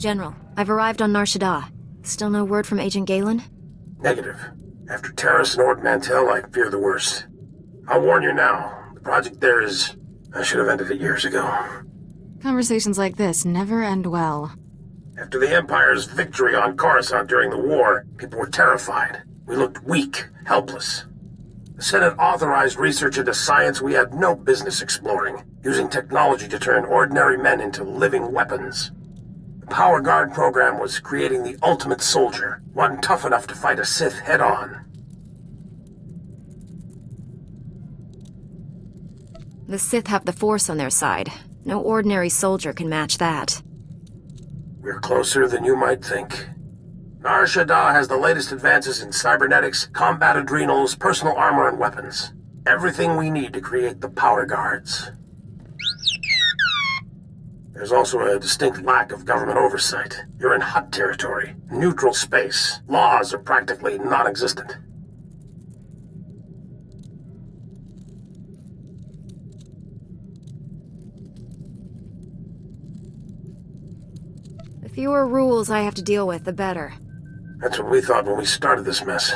General, I've arrived on Nar Shaddaa. Still no word from Agent Galen? Negative. After Terrace and Ord Mantell, I fear the worst. I'll warn you now. The project there is... I should have ended it years ago. Conversations like this never end well. After the Empire's victory on Coruscant during the war, people were terrified. We looked weak, helpless. The Senate authorized research into science we had no business exploring, using technology to turn ordinary men into living weapons. The Power Guard program was creating the ultimate soldier, one tough enough to fight a Sith head-on. The Sith have the Force on their side. No ordinary soldier can match that. We're closer than you might think. Nar Shaddaa has the latest advances in cybernetics, combat adrenals, personal armor, and weapons. Everything we need to create the Power Guards. There's also a distinct lack of government oversight. You're in hot territory, neutral space. Laws are practically non-existent. The fewer rules I have to deal with, the better. That's what we thought when we started this mess.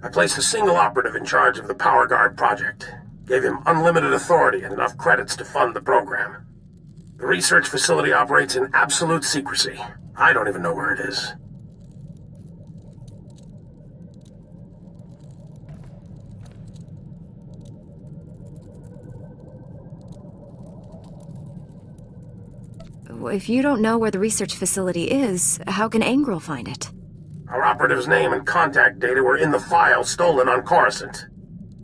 I placed a single operative in charge of the Power Guard project. Gave him unlimited authority and enough credits to fund the program. The research facility operates in absolute secrecy. I don't even know where it is. If you don't know where the research facility is, how can Angrel find it? Our operative's name and contact data were in the file stolen on Coruscant.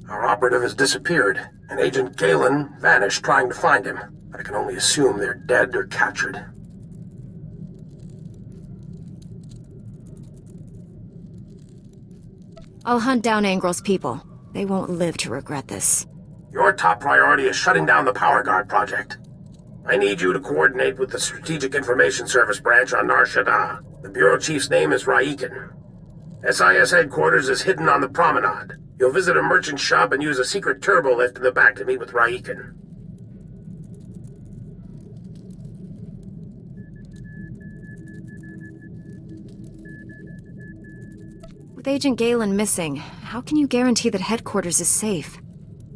Our operative has disappeared, and Agent Galen vanished trying to find him. I can only assume they're dead or captured. I'll hunt down Angrel's people. They won't live to regret this. Your top priority is shutting down the Power Guard project. I need you to coordinate with the Strategic Information Service branch on Nar Shaddaa. The Bureau Chief's name is Raiken. SIS headquarters is hidden on the promenade. You'll visit a merchant shop and use a secret turbo lift in the back to meet with Raiken. With Agent Galen missing, how can you guarantee that headquarters is safe?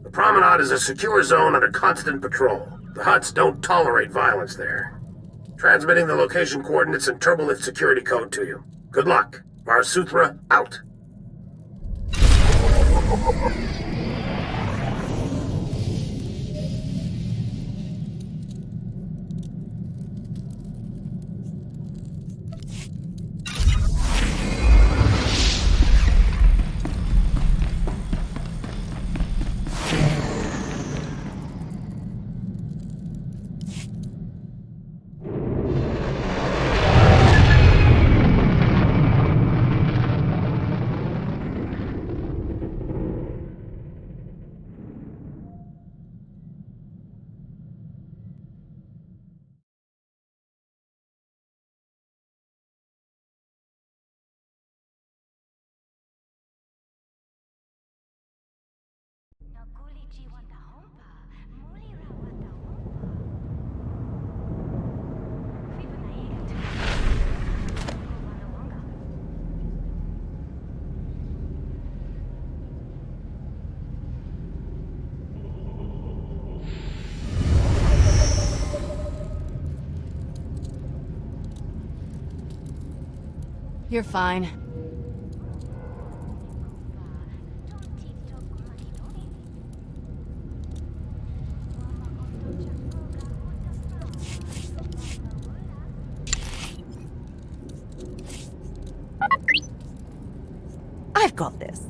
The promenade is a secure zone under constant patrol. The Hutts don't tolerate violence there. Transmitting the location coordinates and turbolift security code to you. Good luck. Var Suthra, out. You're fine. I've got this.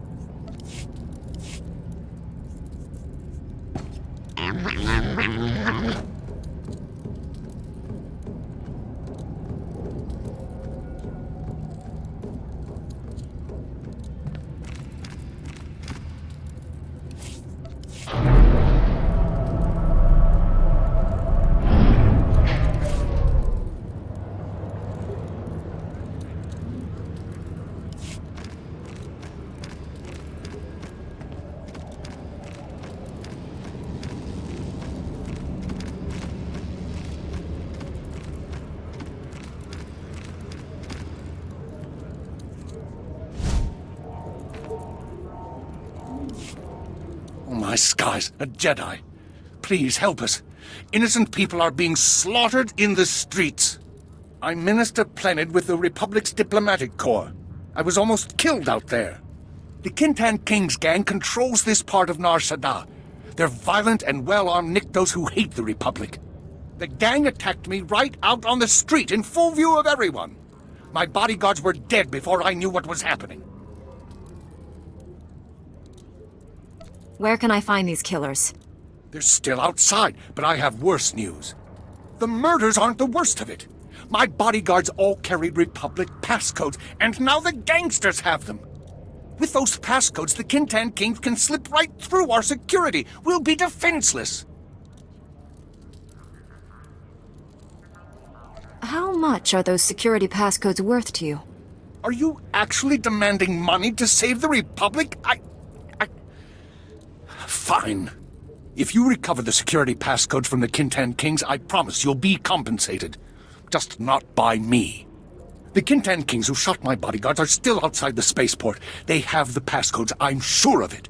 Oh my skies, a Jedi. Please help us. Innocent people are being slaughtered in the streets. I'm Minister Plenid with the Republic's Diplomatic Corps. I was almost killed out there. The Kintan Kings gang controls this part of Nar Shaddaa. They're violent and well-armed Niktos who hate the Republic. The gang attacked me right out on the street in full view of everyone. My bodyguards were dead before I knew what was happening. Where can I find these killers? They're still outside, but I have worse news. The murders aren't the worst of it. My bodyguards all carried Republic passcodes, and now the gangsters have them. With those passcodes, the Kintan Kings can slip right through our security. We'll be defenseless. How much are those security passcodes worth to you? Are you actually demanding money to save the Republic? Fine. If you recover the security passcodes from the Kintan Kings, I promise you'll be compensated. Just not by me. The Kintan Kings who shot my bodyguards are still outside the spaceport. They have the passcodes, I'm sure of it.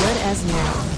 Good as new.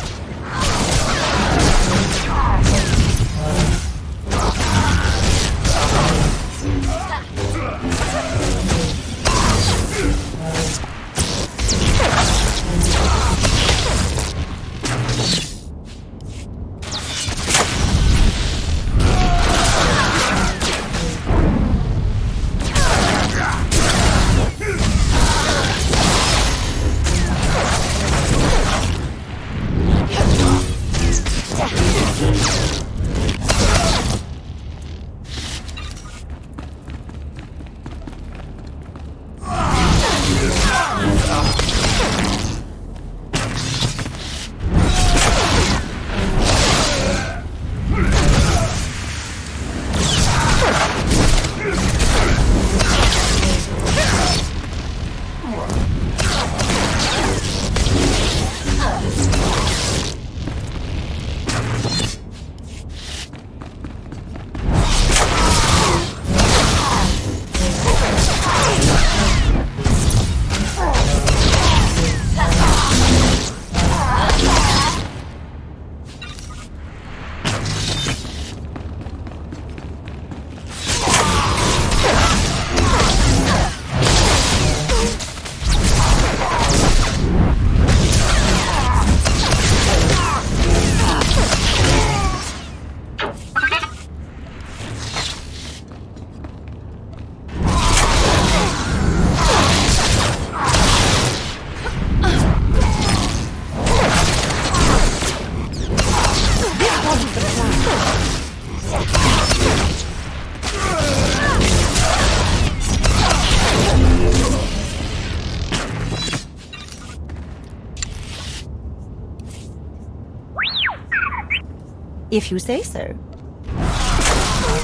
If you say so.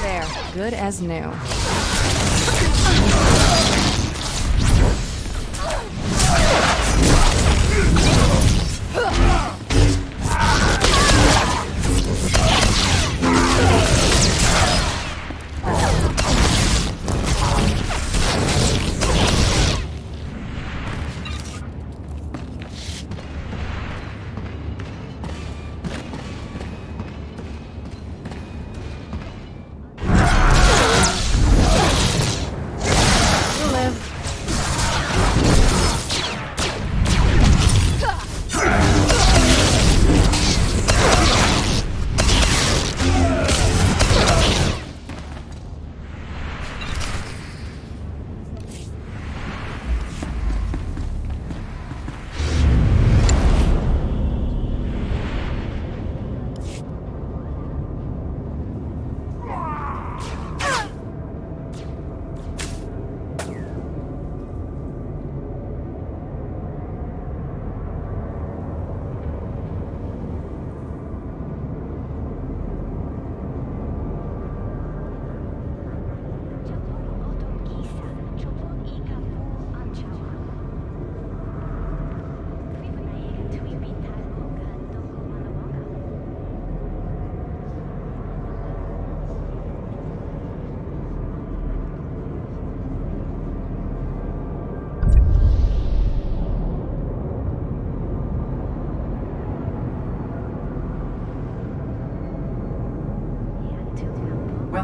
There. Good as new.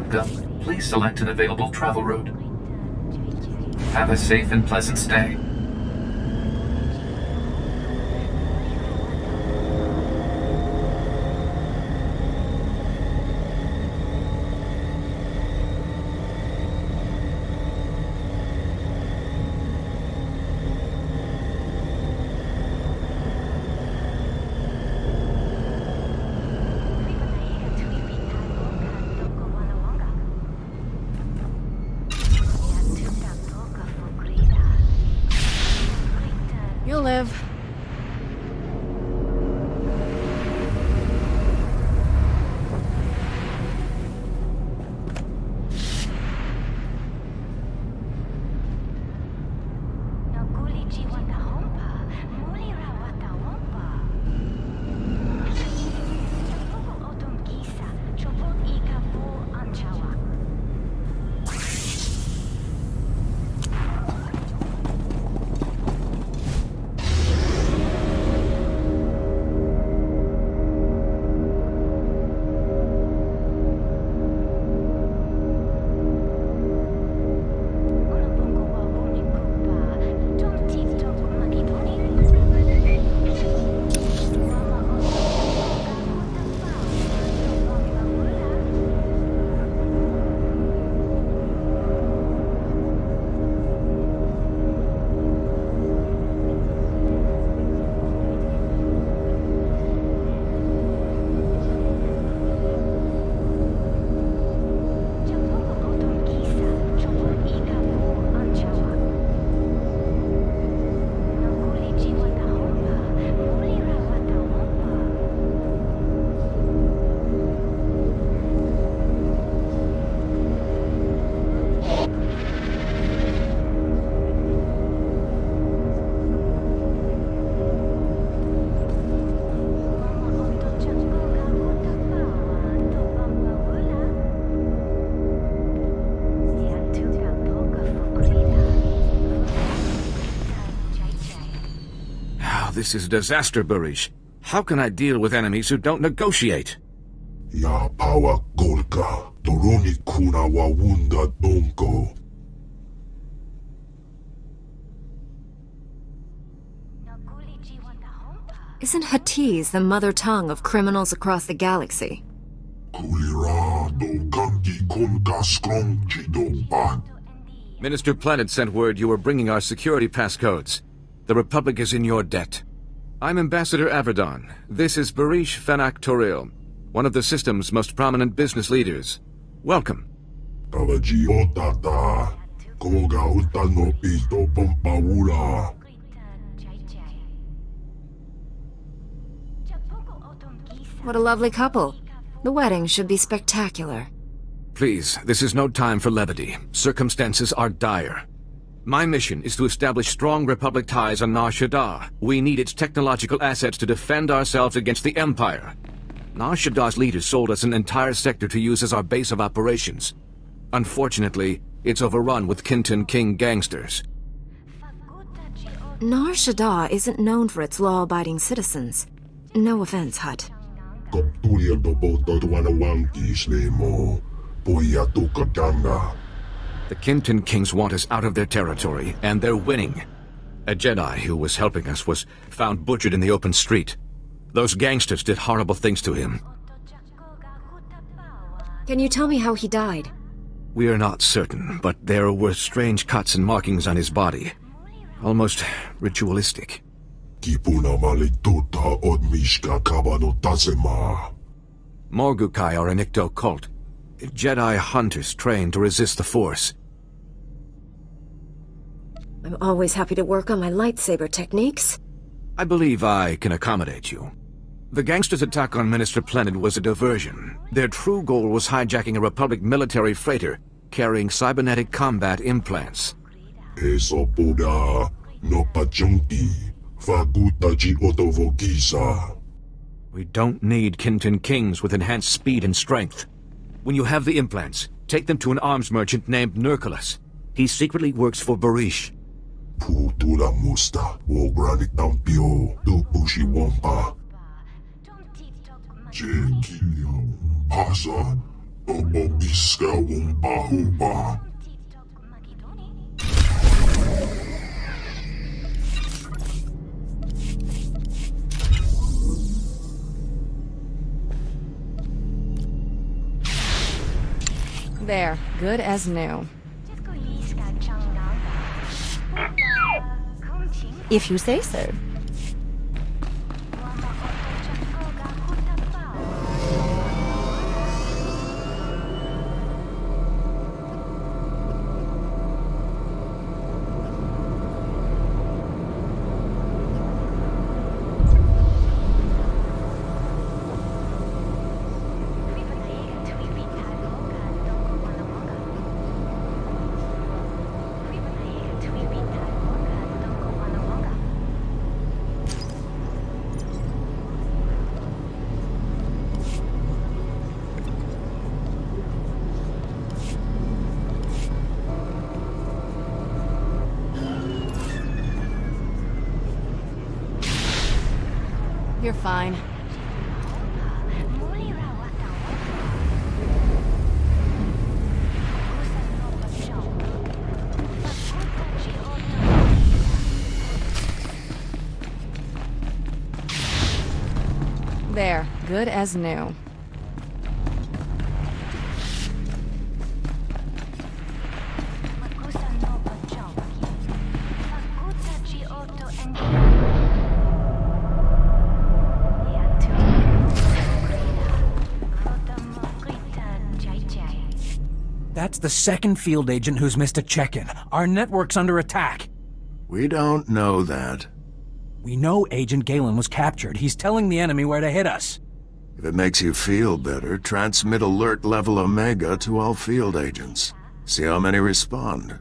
Welcome. Please select an available travel route. Have a safe and pleasant stay. You'll live. This is disaster, Barish. How can I deal with enemies who don't negotiate? Ya pawa golka, toroni kuna wa wunda donko. Isn't Hatiz the mother tongue of criminals across the galaxy? Kulira do gangi konka strong jido ba. Minister Planet sent word you were bringing our security passcodes. The Republic is in your debt. I'm Ambassador Averdon. This is Barish Fenak Toril, one of the system's most prominent business leaders. Welcome. Tawaji otata, koga utano pito pompaula. What a lovely couple. The wedding should be spectacular. Please, this is no time for levity. Circumstances are dire. My mission is to establish strong Republic ties on Nar Shaddaa. We need its technological assets to defend ourselves against the Empire. Nar Shaddaa's leaders sold us an entire sector to use as our base of operations. Unfortunately, it's overrun with Kinton King gangsters. Nar Shaddaa isn't known for its law-abiding citizens. No offense, Hut. Kaptulia do bota wanawangki slemo. Poya tukadanga. The Kinton Kings want us out of their territory, and they're winning. A Jedi who was helping us was found butchered in the open street. Those gangsters did horrible things to him. Can you tell me how he died? We are not certain, but there were strange cuts and markings on his body. Almost ritualistic. Kipuna malituta odmishka kabano tasema. Morgukai are an Icto cult. Jedi hunters trained to resist the Force. I'm always happy to work on my lightsaber techniques. I believe I can accommodate you. The gangsters' attack on Minister Planet was a diversion. Their true goal was hijacking a Republic military freighter carrying cybernetic combat implants. Eso puda no pachunki fagutaji otovokisa. We don't need Kinton Kings with enhanced speed and strength. When you have the implants, take them to an arms merchant named Nurculus. He secretly works for Barish. Putula musta wogranik tampio do pushi wampa. Jekilio pasa Obogiska wumpa hoopa. There, good as new. If you say so. You're fine. There, good as new. That's the second field agent who's missed a check-in. Our network's under attack. We don't know that. We know Agent Galen was captured. He's telling the enemy where to hit us. If it makes you feel better, transmit alert level Omega to all field agents. See how many respond.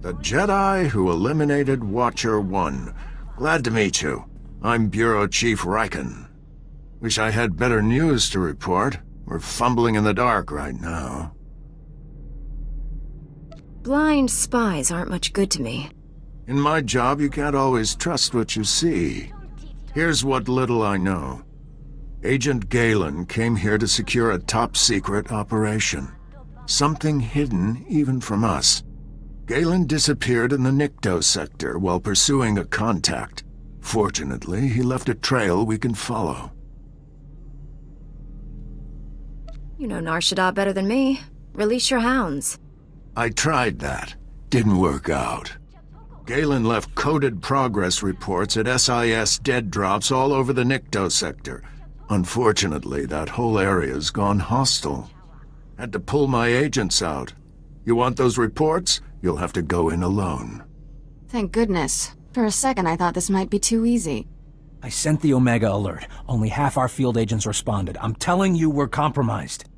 The Jedi who eliminated Watcher 1. Glad to meet you. I'm Bureau Chief Riken. Wish I had better news to report. We're fumbling in the dark right now. Blind spies aren't much good to me. In my job, you can't always trust what you see. Here's what little I know. Agent Galen came here to secure a top-secret operation. Something hidden even from us. Galen disappeared in the Nikto sector while pursuing a contact. Fortunately, he left a trail we can follow. You know Nar Shaddaa better than me. Release your hounds. I tried that. Didn't work out. Galen left coded progress reports at SIS dead drops all over the Nikto sector. Unfortunately, that whole area's gone hostile. Had to pull my agents out. You want those reports? You'll have to go in alone. Thank goodness. For a second I thought this might be too easy. I sent the Omega alert. Only half our field agents responded. I'm telling you we're compromised.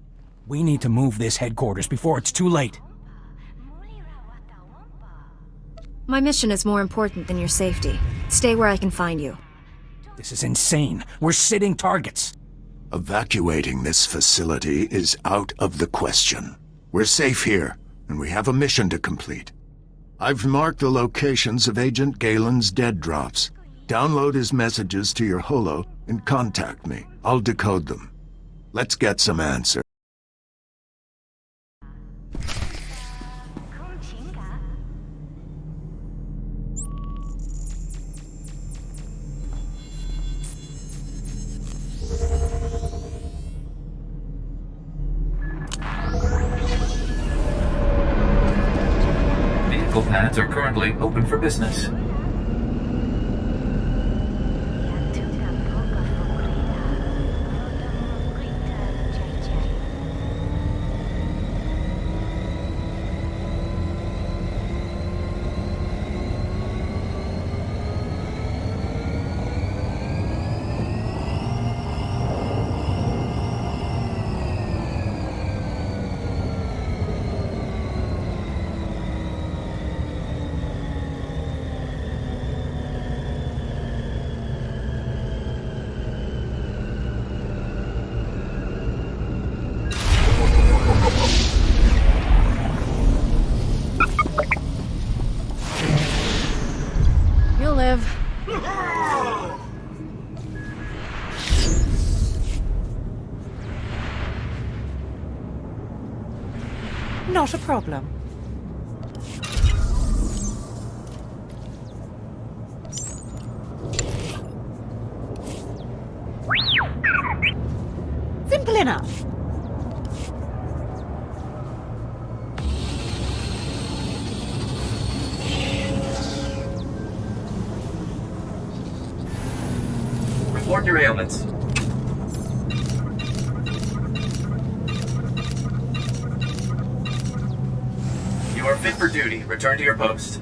We need to move this headquarters before it's too late. My mission is more important than your safety. Stay where I can find you. This is insane. We're sitting targets. Evacuating this facility is out of the question. We're safe here, and we have a mission to complete. I've marked the locations of Agent Galen's dead drops. Download his messages to your holo and contact me. I'll decode them. Let's get some answers. Vehicle pads are currently open for business. You'll live. Not a problem. Simple enough. Report your ailments. You are fit for duty. Return to your post.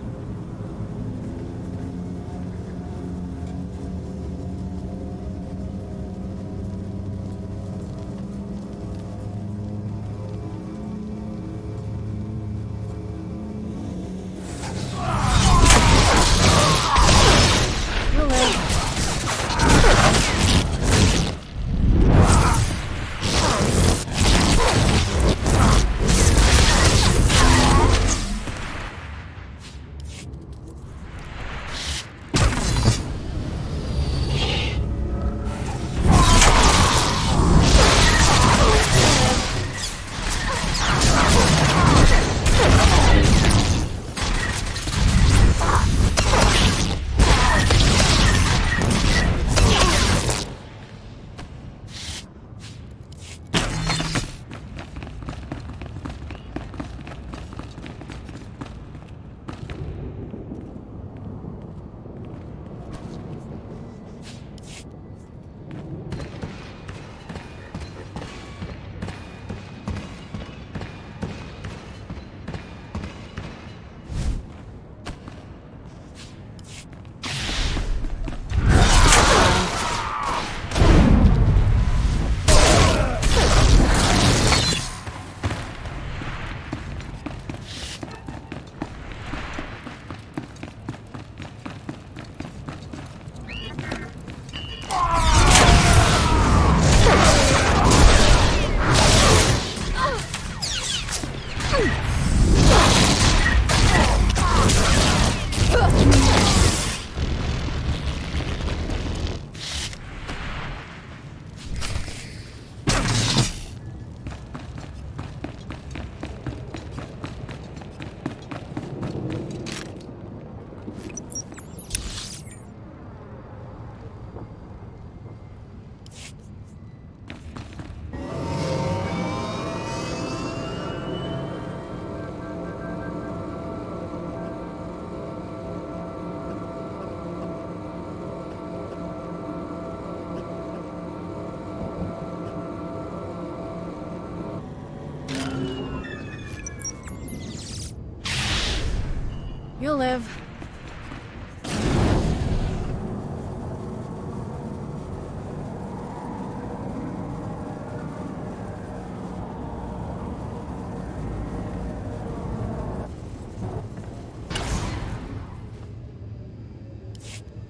You'll live.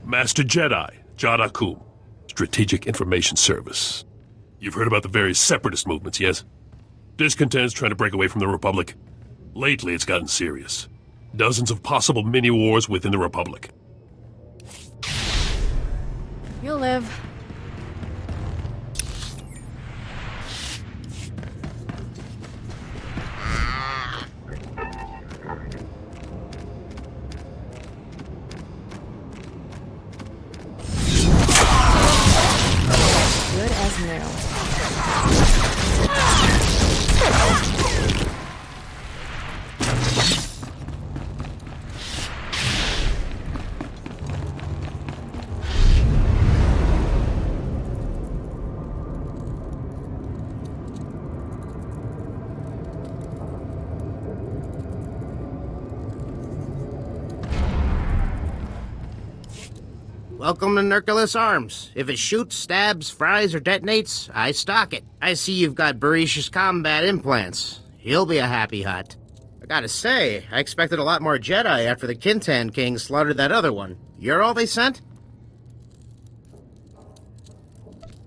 Master Jedi, Jada Kum, Strategic Information Service. You've heard about the various separatist movements, yes? Discontents trying to break away from the Republic. Lately, it's gotten serious. Dozens of possible mini-wars within the Republic. You'll live. Good as new. Welcome to Nurculus Arms. If it shoots, stabs, fries, or detonates, I stock it. I see you've got Berisha's combat implants. You'll be a happy hut. I gotta say, I expected a lot more Jedi after the Kintan King slaughtered that other one. You're all they sent?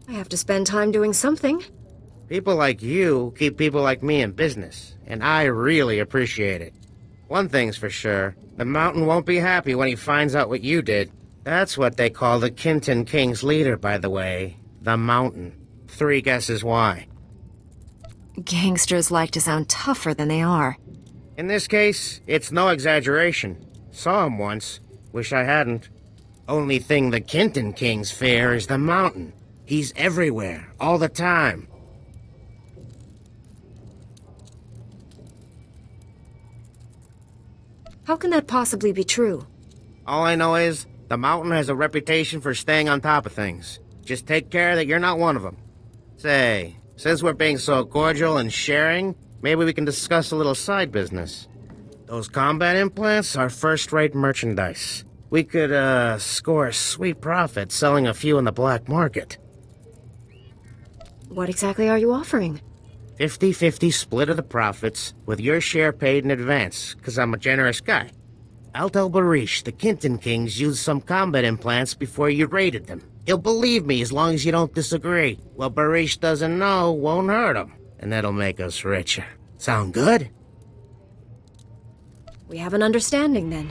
I have to spend time doing something. People like you keep people like me in business, and I really appreciate it. One thing's for sure, the Mountain won't be happy when he finds out what you did. That's what they call the Kintan King's leader, by the way. The Mountain. 3 guesses why. Gangsters like to sound tougher than they are. In this case, it's no exaggeration. Saw him once. Wish I hadn't. Only thing the Kenton Kings fear is the mountain. He's everywhere, all the time. How can that possibly be true? All I know is, the mountain has a reputation for staying on top of things. Just take care that you're not one of them. Say, since we're being so cordial and sharing, maybe we can discuss a little side business. Those combat implants are first-rate merchandise. We could, score a sweet profit selling a few in the black market. What exactly are you offering? 50-50 split of the profits, with your share paid in advance, 'cause I'm a generous guy. I'll tell Barish the Kenton Kings used some combat implants before you raided them. He'll believe me as long as you don't disagree. What Barish doesn't know won't hurt him, and that'll make us richer. Sound good? We have an understanding, then.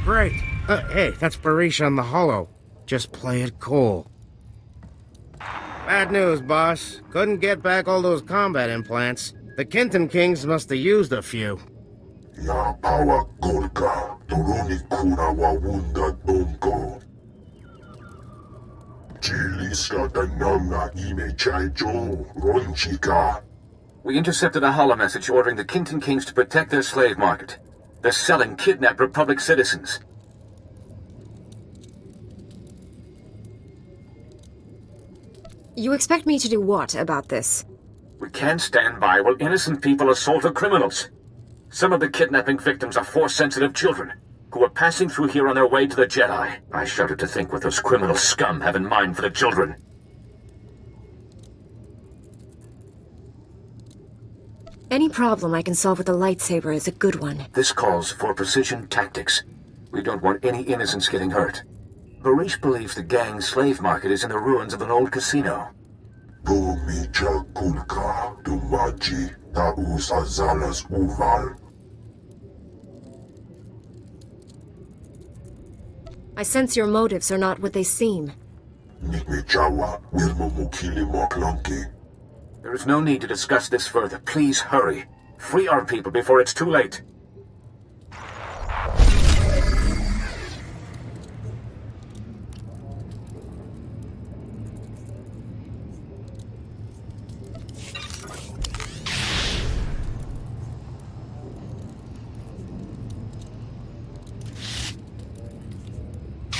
Great. Hey, that's Barish on the holo. Just play it cool. Bad news, boss. Couldn't get back all those combat implants. The Kenton Kings must have used a few. Ya power golka, toroni kuna wawunda donko. Chiliska tananga ime chaijo, ronchika. We intercepted a holo message ordering the Kenton Kings to protect their slave market. They're selling kidnapped Republic citizens. You expect me to do what about this? We can't stand by while innocent people assault criminals. Some of the kidnapping victims are Force-sensitive children who are passing through here on their way to the Jedi. I shudder to think what those criminal scum have in mind for the children. Any problem I can solve with a lightsaber is a good one. This calls for precision tactics. We don't want any innocents getting hurt. Barish believes the gang's slave market is in the ruins of an old casino. Domicha kulka, dumaji, taus azalas uval. I sense your motives are not what they seem. Nikmechawa, wilmo mukili moklonki. There is no need to discuss this further. Please hurry. Free our people before it's too late.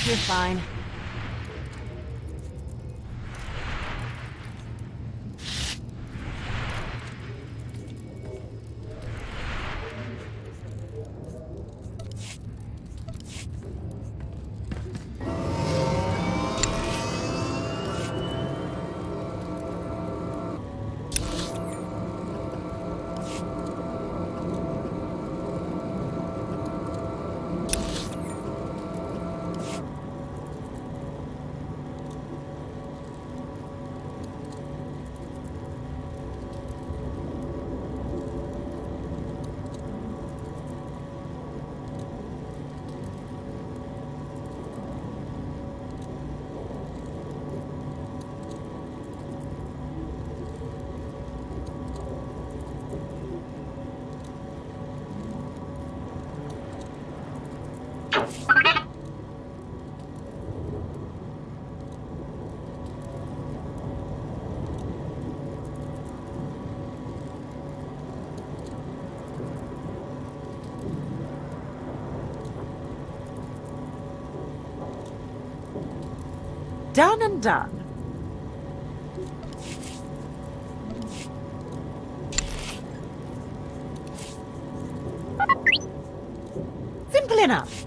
You're fine. Done and done. Simple enough.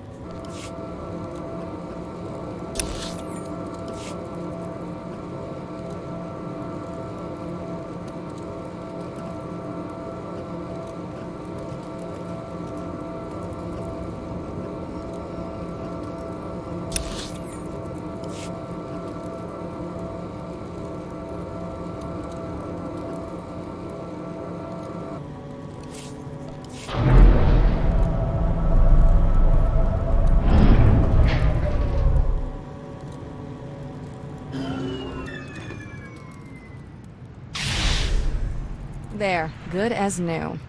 There, good as new.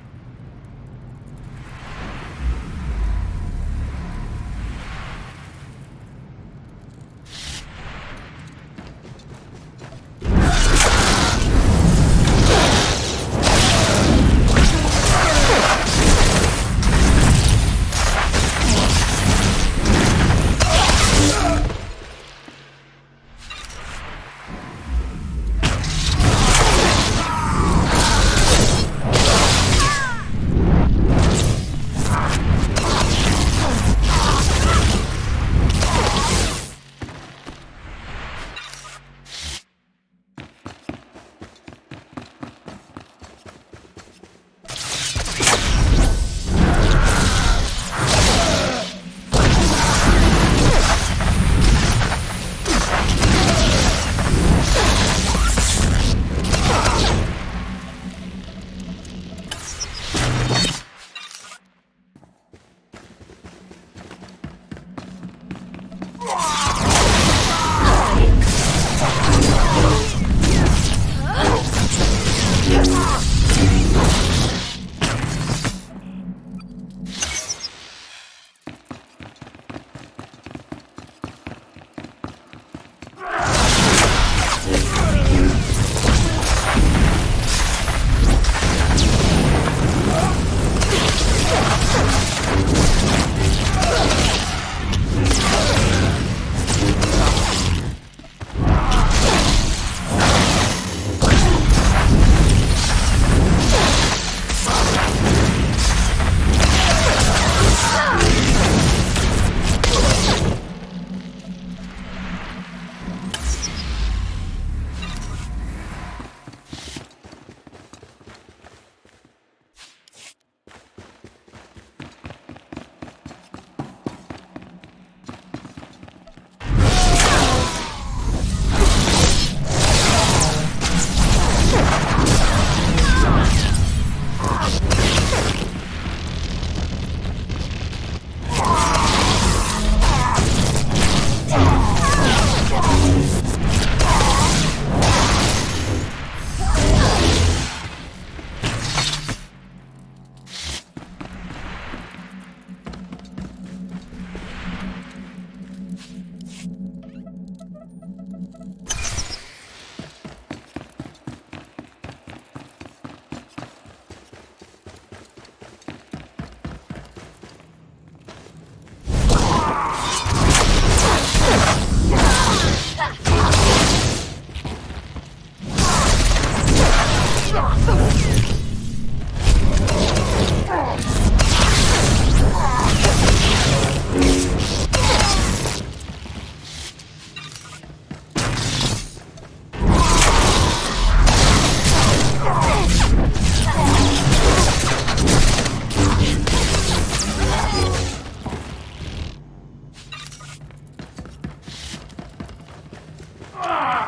Kuta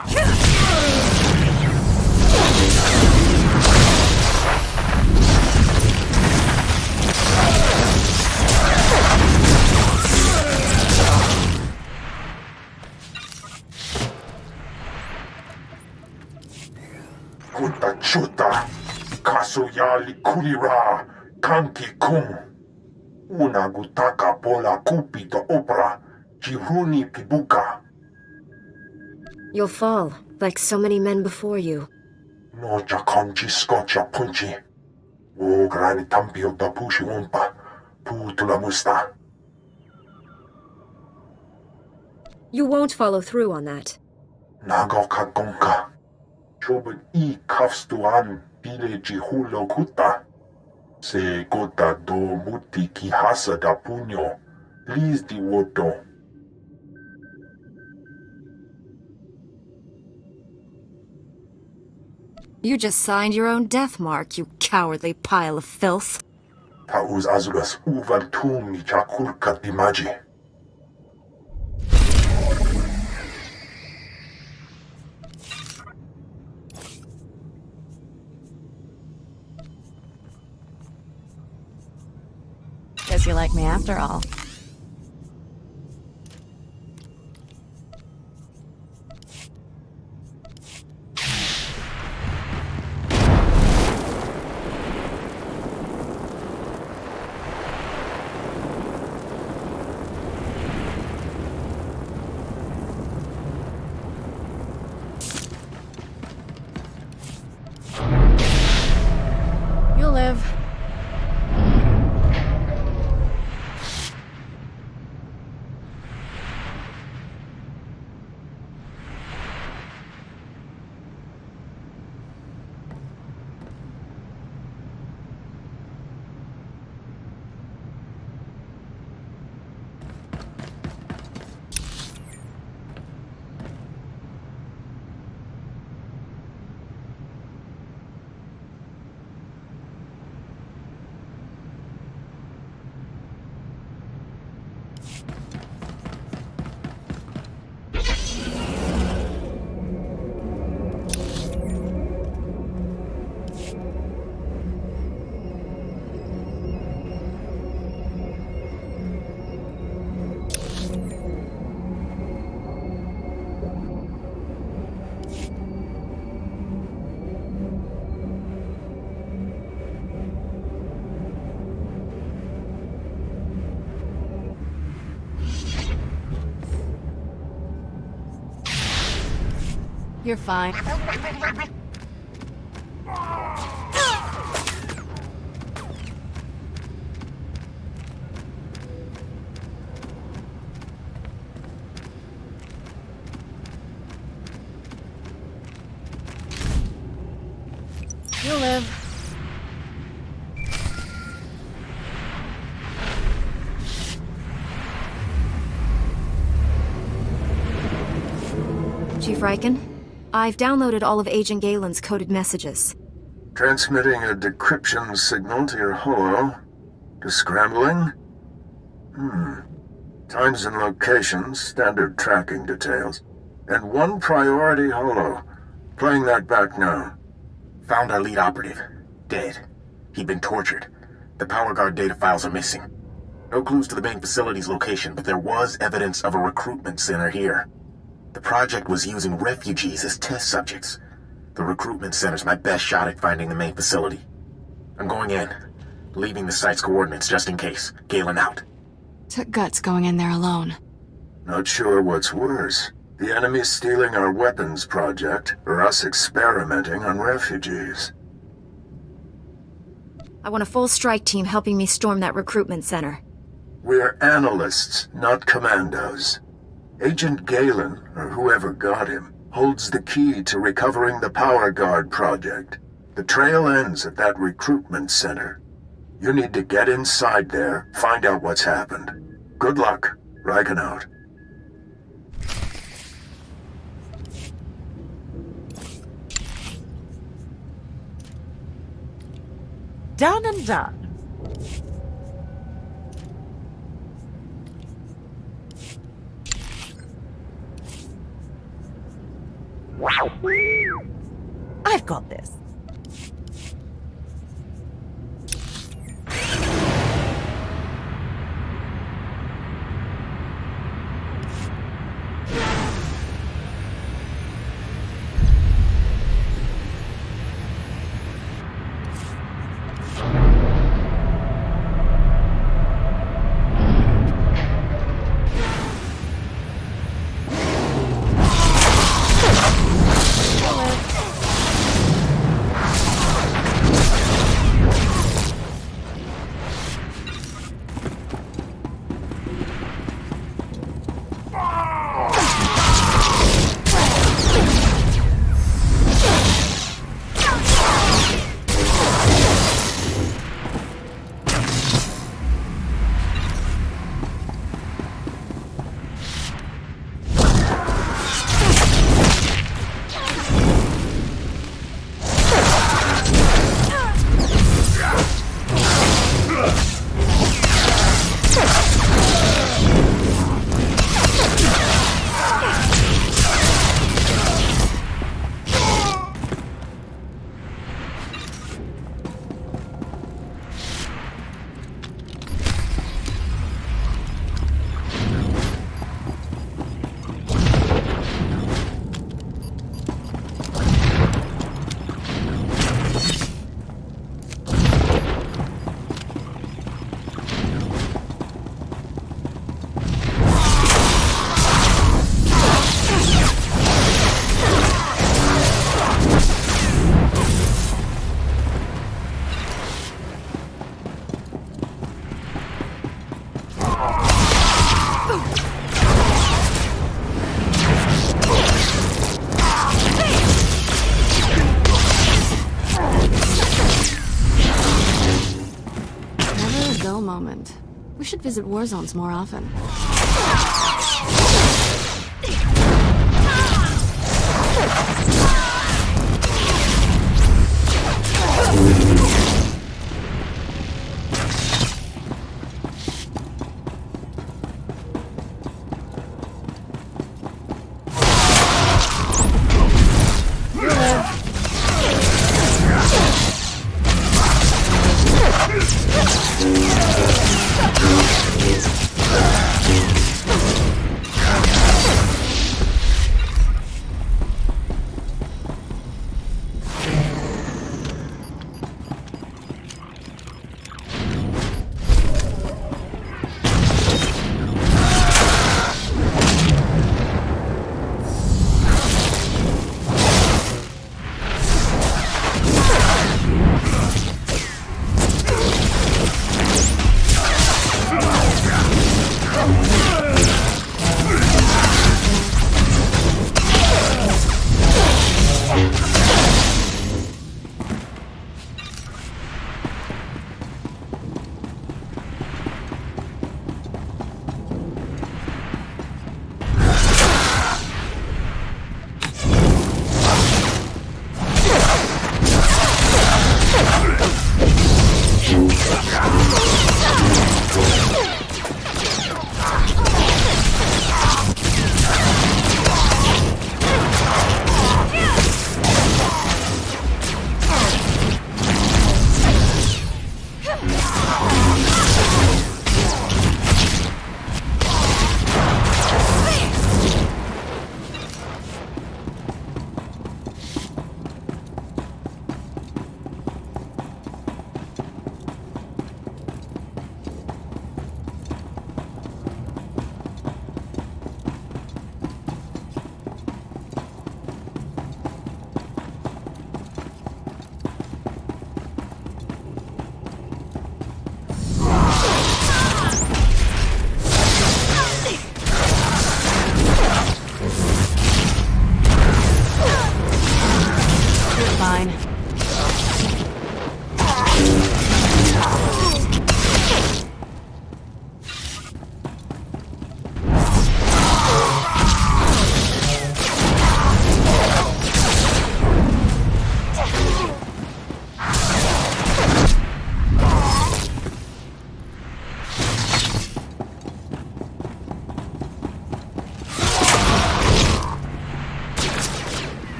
chuta, kasuyali kulira, kanki kum. Una gutaka pola kupito opera, jiruni pibuka. You'll fall, like so many men before you. Noja kanchi scotcha punchi. O grani tampio da pushi umpa, putula musta. You won't follow through on that. Nagoka gonka. Chobut I kafstuan pile jihulo kuta. Se gota do muti ki hasa da puño. Liz di woto. You just signed your own death mark, you cowardly pile of filth. Tauz azugas uval tum ni chakulka dimaji. Guess you like me after all. You'll live. You're fine. You'll live. Chief Riken, I've downloaded all of Agent Galen's coded messages. Transmitting a decryption signal to your holo. Descrambling? Times and locations, standard tracking details. And one priority holo. Playing that back now. Found our lead operative. Dead. He'd been tortured. The power guard data files are missing. No clues to the main facility's location, but there was evidence of a recruitment center here. The project was using refugees as test subjects. The recruitment center's my best shot at finding the main facility. I'm going in, leaving the site's coordinates just in case. Galen out. Took guts going in there alone. Not sure what's worse. The enemy stealing our weapons project, or us experimenting on refugees. I want a full strike team helping me storm that recruitment center. We're analysts, not commandos. Agent Galen, or whoever got him, holds the key to recovering the Power Guard project. The trail ends at that recruitment center. You need to get inside there, find out what's happened. Good luck. Riken out. Done and done. I've got this. Moment. We should visit war zones more often.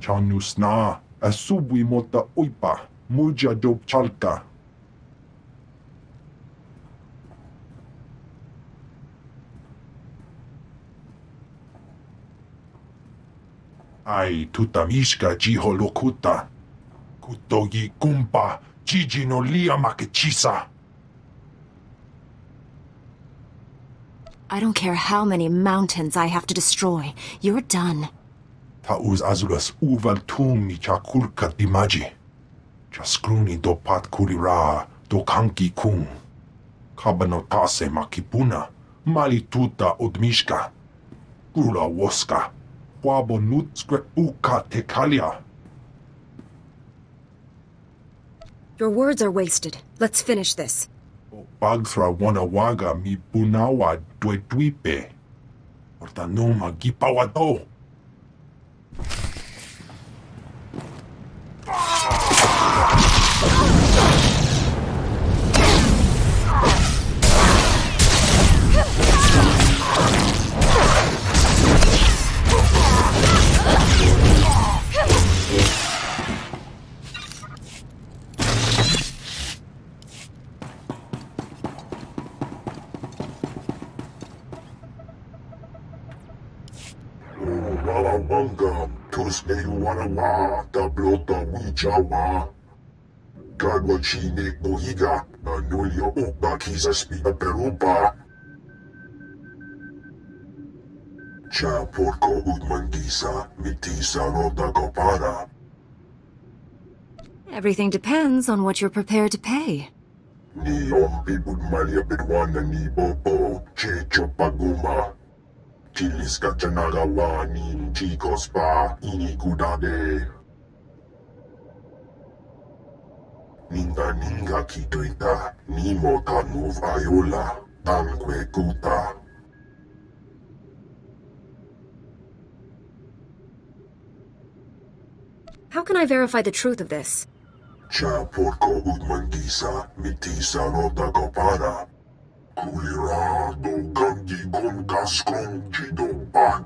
Chanusna, asubi mota uipa, muja dob chalka. Ai tutamishka jiholokuta. Kutogi kumpa, jiji no lia makechisa. I don't care how many mountains I have to destroy. You're done. Tauz azulas uval tumi chakulka dimaji. Chaskruni do pat kurira do kanki kung. Kabanotase makipuna, malituta odmishka. Gula woska. Wabo nutskwe uka tekalia. Your words are wasted. Let's finish this. Bagthra wanawaga mi bunawa dweduipe. Ortanoma gipawado. Walamanga, Tusne Wanawa, Tablota Wijawa. Gadwa Chine Bohiga, Nanulia Oba Kiza Spina Peruba. Cha Porco Udmangisa, Mitisa Roda Gopara. Everything depends on what you're prepared to pay. Ni Ombi Budmalia Bedwana Ni Bobo, Checho Paguma. Chilis Kachanagawa ni Chicos Pa Inigudade. Ninga Ninga Kituita, Nimo Tanuv Ayola, Tanque Kuta. How can I verify the truth of this? Cha Porco Udmangisa, Mitisa Rota Copara. Kulira do Gangi Gongas Kong Chido Pan.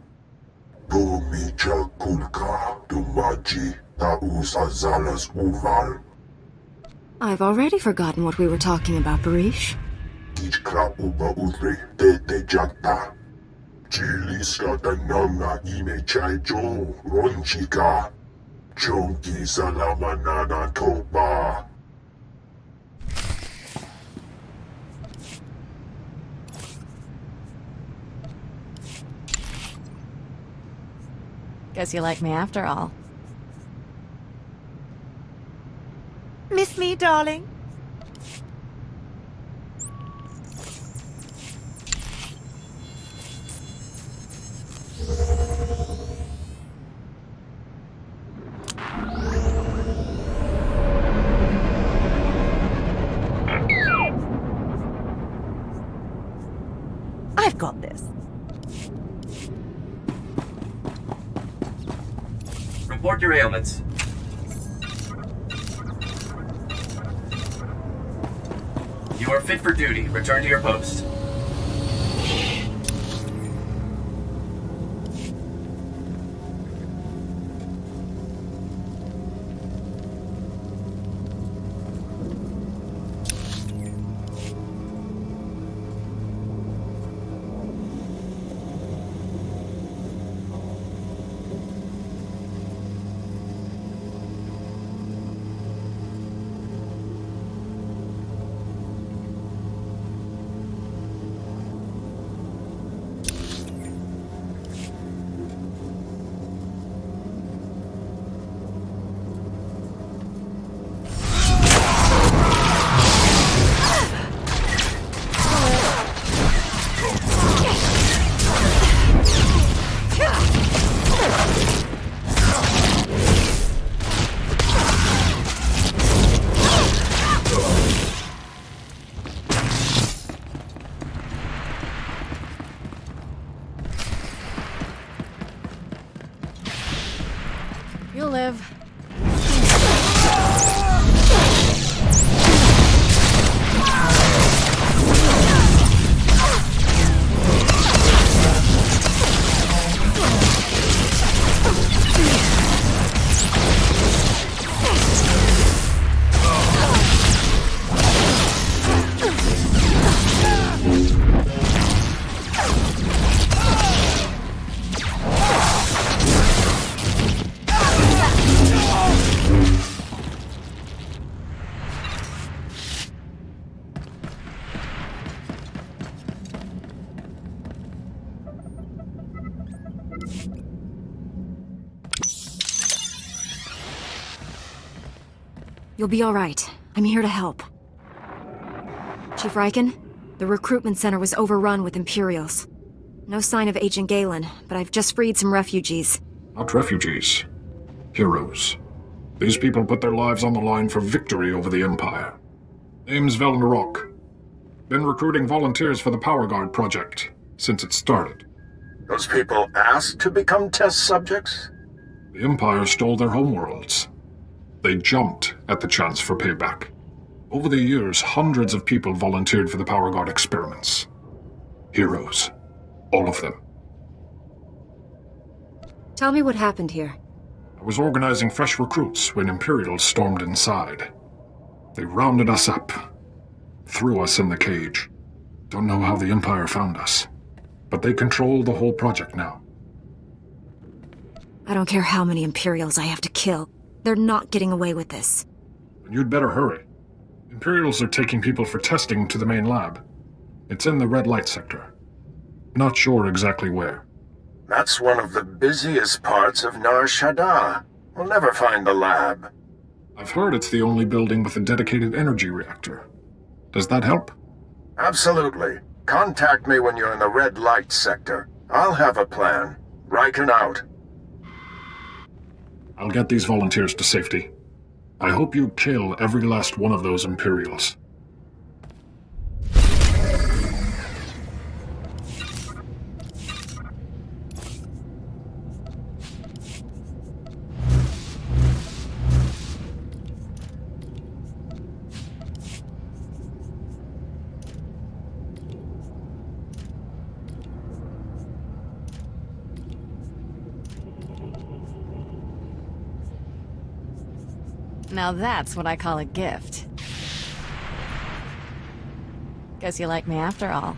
Do Micha Kulka, do Maji, Taus Azalas Uval. I've already forgotten what we were talking about, Barish. Ichkra Uba Udre, Tete Jata. Chiliska Tananga Ime Chaijo, Ronchika. Chonki Salamanana Toba. Guess you like me after all. Miss me, darling? I've got this. Report your ailments. You are fit for duty. Return to your post. You'll be alright. I'm here to help. Chief Riken, the recruitment center was overrun with Imperials. No sign of Agent Galen, but I've just freed some refugees. Not refugees. Heroes. These people put their lives on the line for victory over the Empire. Name's Velnarok. Been recruiting volunteers for the Power Guard project since it started. Those people asked to become test subjects? The Empire stole their homeworlds. They jumped at the chance for payback. Over the years, hundreds of people volunteered for the Power Guard experiments. Heroes. All of them. Tell me what happened here. I was organizing fresh recruits when Imperials stormed inside. They rounded us up. Threw us in the cage. Don't know how the Empire found us. But they control the whole project now. I don't care how many Imperials I have to kill. They're not getting away with this. You'd better hurry. Imperials are taking people for testing to the main lab. It's in the red light sector. Not sure exactly where. That's one of the busiest parts of Nar Shaddaa. We'll never find the lab. I've heard it's the only building with a dedicated energy reactor. Does that help? Absolutely. Contact me when you're in the red light sector. I'll have a plan. Riken out. I'll get these volunteers to safety. I hope you kill every last one of those Imperials. Now that's what I call a gift. Guess you like me after all.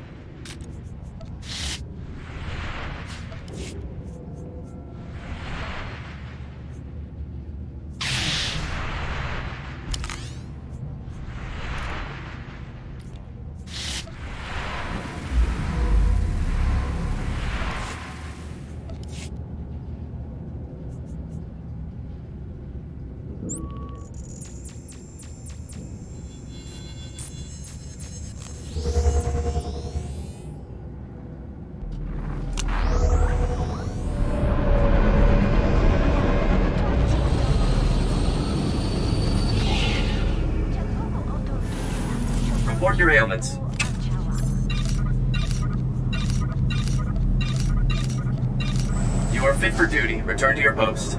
Report your ailments. You are fit for duty. Return to your post.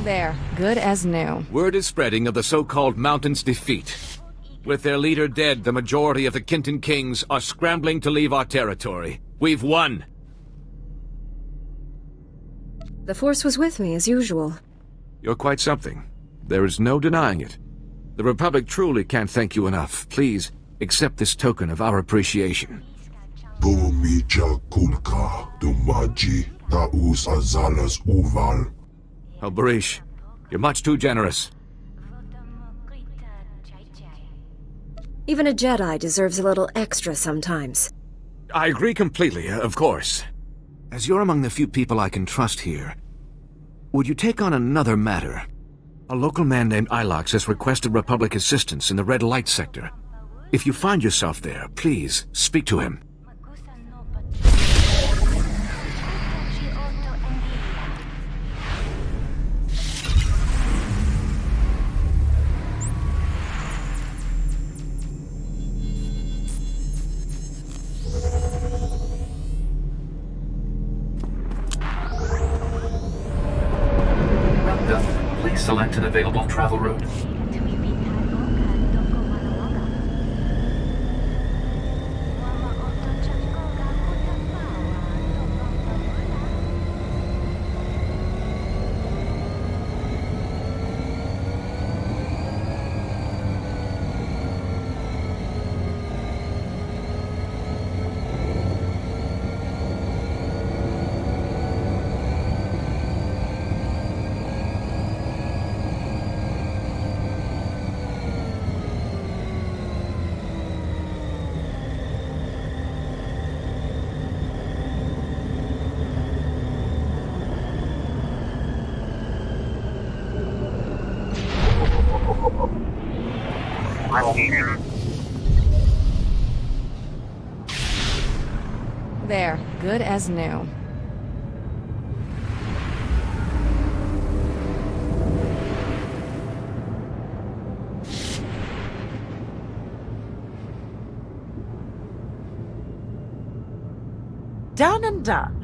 There, good as new. Word is spreading of the so-called Mountain's defeat. With their leader dead, the majority of the Kintan Kings are scrambling to leave our territory. We've won! The Force was with me, as usual. You're quite something. There is no denying it. The Republic truly can't thank you enough. Please, accept this token of our appreciation. Oh, Barish, you're much too generous. Even a Jedi deserves a little extra sometimes. I agree completely, of course. As you're among the few people I can trust here, would you take on another matter? A local man named Ilox has requested Republic assistance in the Red Light sector. If you find yourself there, please speak to him. Please select an available travel route. There, good as new. Done and done.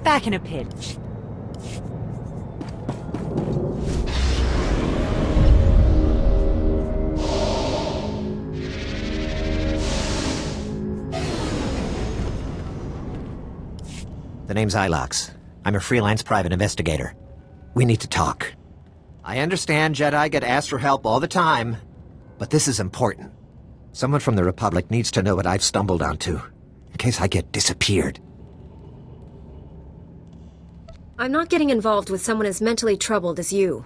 Back in a pinch. The name's Ilox. I'm a freelance private investigator. We need to talk. I understand Jedi get asked for help all the time, but this is important. Someone from the Republic needs to know what I've stumbled onto, in case I get disappeared. I'm not getting involved with someone as mentally troubled as you.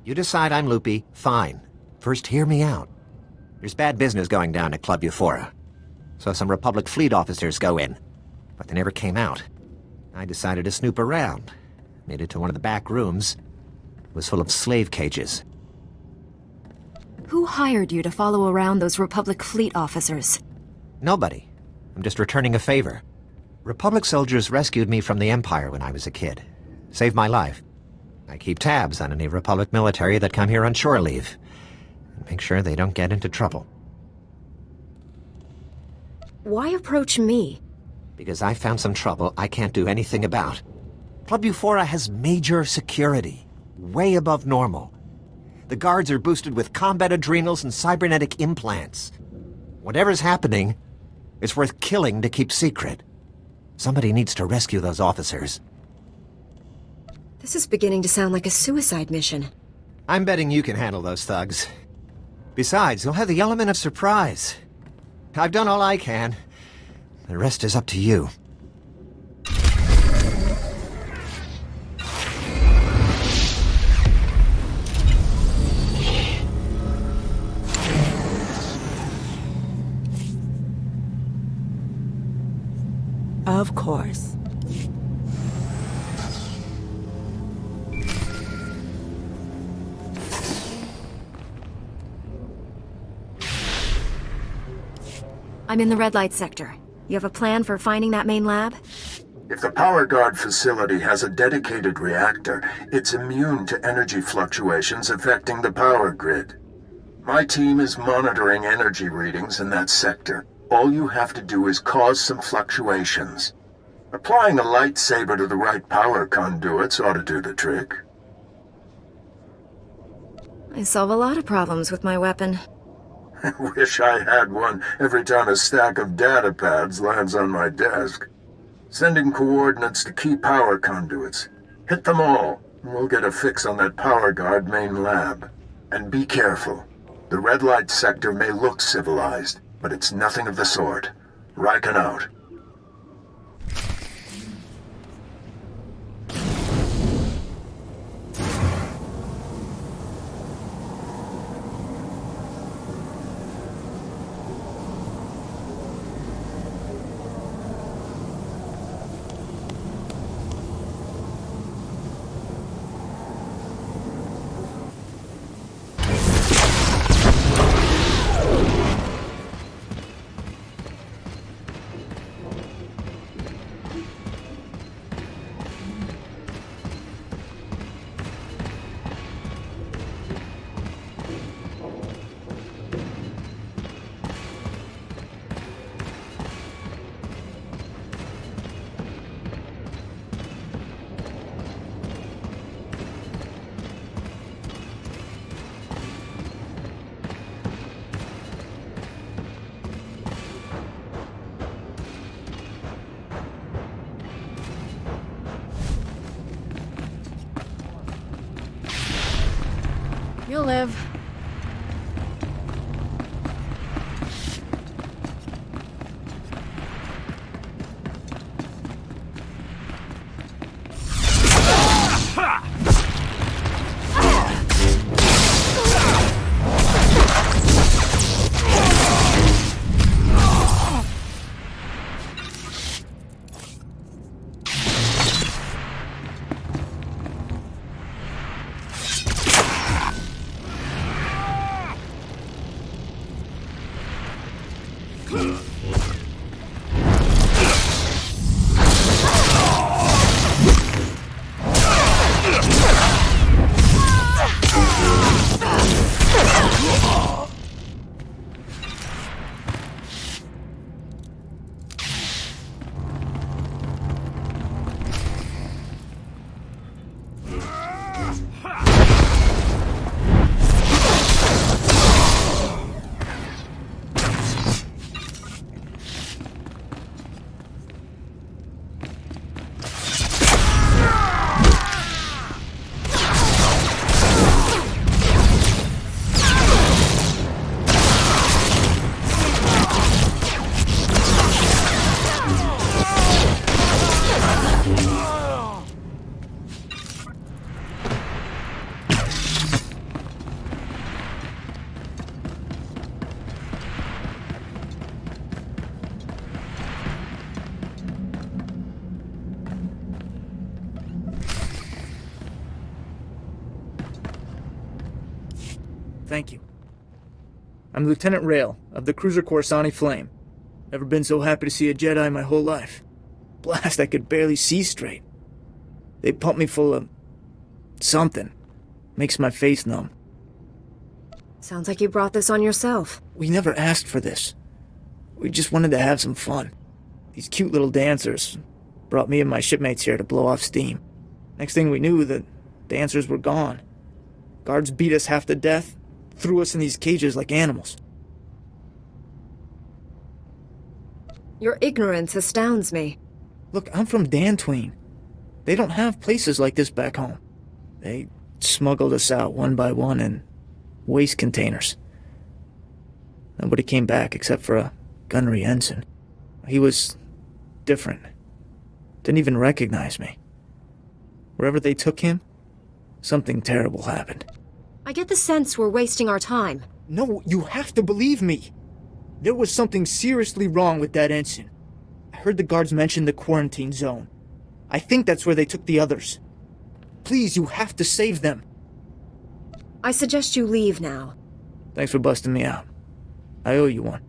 You decide I'm loopy, fine. First, hear me out. There's bad business going down at Club Euphora. So some Republic fleet officers go in, but they never came out. I decided to snoop around. Made it to one of the back rooms. It was full of slave cages. Who hired you to follow around those Republic fleet officers? Nobody. I'm just returning a favor. Republic soldiers rescued me from the Empire when I was a kid. Saved my life. I keep tabs on any Republic military that come here on shore leave. And make sure they don't get into trouble. Why approach me? Because I found some trouble I can't do anything about. Club Euphora has major security. Way above normal. The guards are boosted with combat adrenals and cybernetic implants. Whatever's happening, it's worth killing to keep secret. Somebody needs to rescue those officers. This is beginning to sound like a suicide mission. I'm betting you can handle those thugs. Besides, you'll have the element of surprise. I've done all I can. The rest is up to you. Of course. I'm in the red light sector. You have a plan for finding that main lab? If the power guard facility has a dedicated reactor, it's immune to energy fluctuations affecting the power grid. My team is monitoring energy readings in that sector. All you have to do is cause some fluctuations. Applying a lightsaber to the right power conduits ought to do the trick. I solve a lot of problems with my weapon. Wish I had one every time a stack of data pads lands on my desk. Sending coordinates to key power conduits. Hit them all, and we'll get a fix on that power guard main lab. And be careful. The red light sector may look civilized, but it's nothing of the sort. Riken out. You'll live. thank you. I'm Lieutenant Rail, of the cruiser Coruscant Flame. Never been so happy to see a Jedi my whole life. Blast, I could barely see straight. They pumped me full of... something. Makes my face numb. Sounds like you brought this on yourself. We never asked for this. We just wanted to have some fun. These cute little dancers brought me and my shipmates here to blow off steam. Next thing we knew, the dancers were gone. Guards beat us half to death, threw us in these cages like animals. Your ignorance astounds me. Look, I'm from Dantooine. They don't have places like this back home. They smuggled us out one by one in waste containers. Nobody came back except for a gunnery ensign. He was different. Didn't even recognize me. Wherever they took him, something terrible happened. I get the sense we're wasting our time. No, you have to believe me. There was something seriously wrong with that ensign. I heard the guards mention the quarantine zone. I think that's where they took the others. Please, you have to save them. I suggest you leave now. Thanks for busting me out. I owe you one.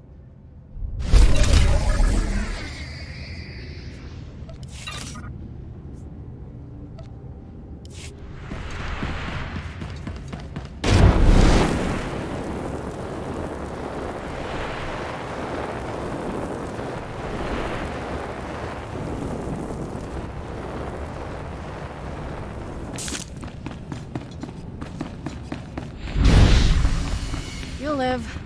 You'll live.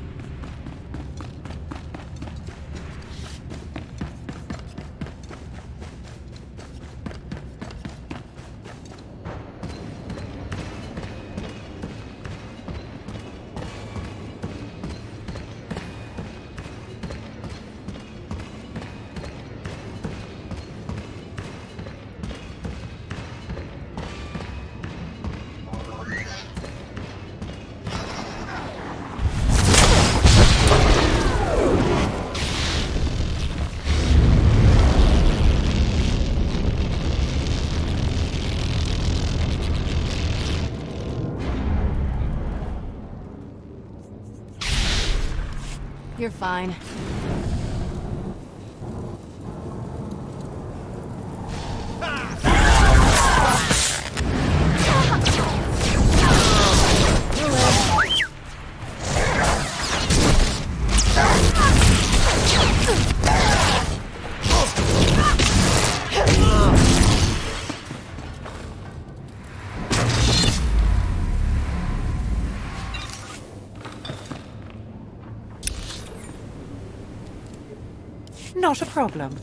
You're fine. Not a problem.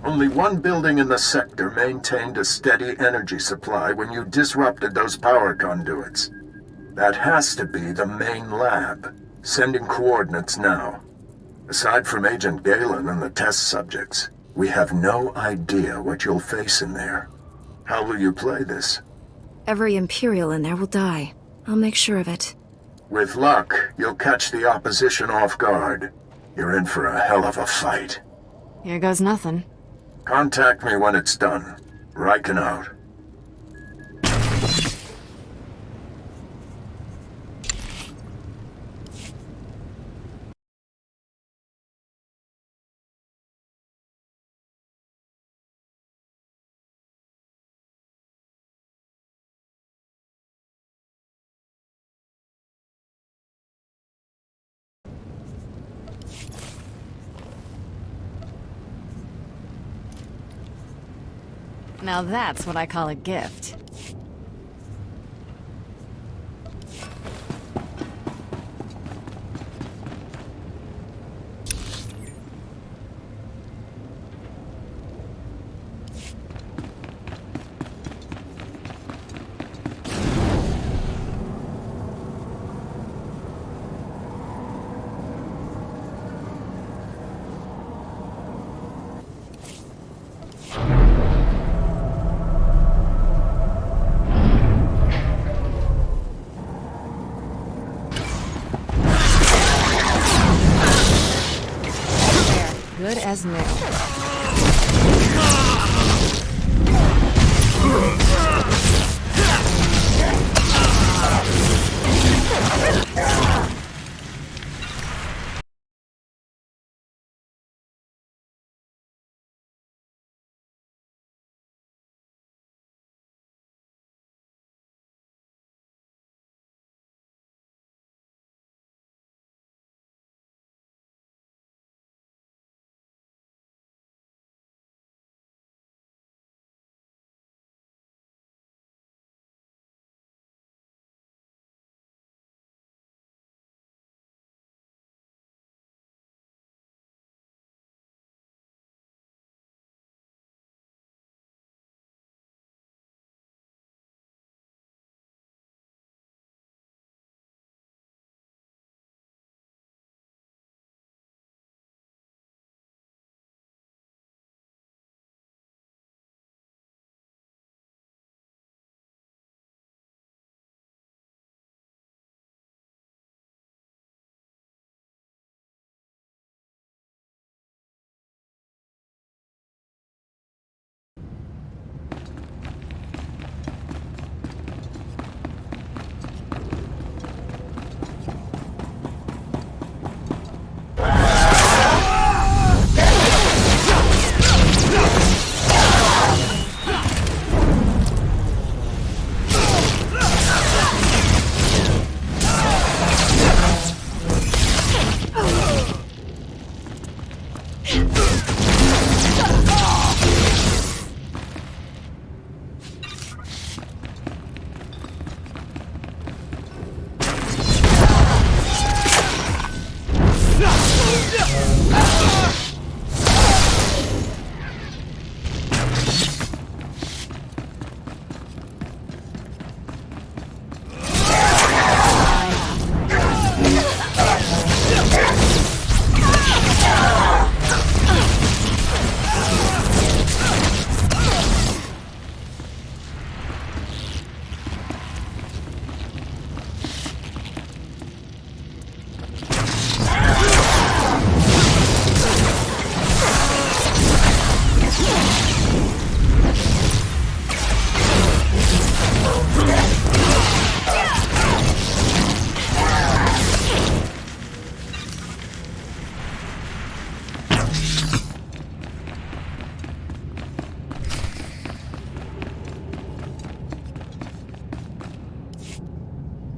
Only one building in the sector maintained a steady energy supply when you disrupted those power conduits. That has to be the main lab. Sending coordinates now. Aside from Agent Galen and the test subjects, we have no idea what you'll face in there. How will you play this? Every Imperial in there will die. I'll make sure of it. With luck, you'll catch the opposition off guard. You're in for a hell of a fight. Here goes nothing. Contact me when it's done. Riken out. Now that's what I call a gift. Good as new.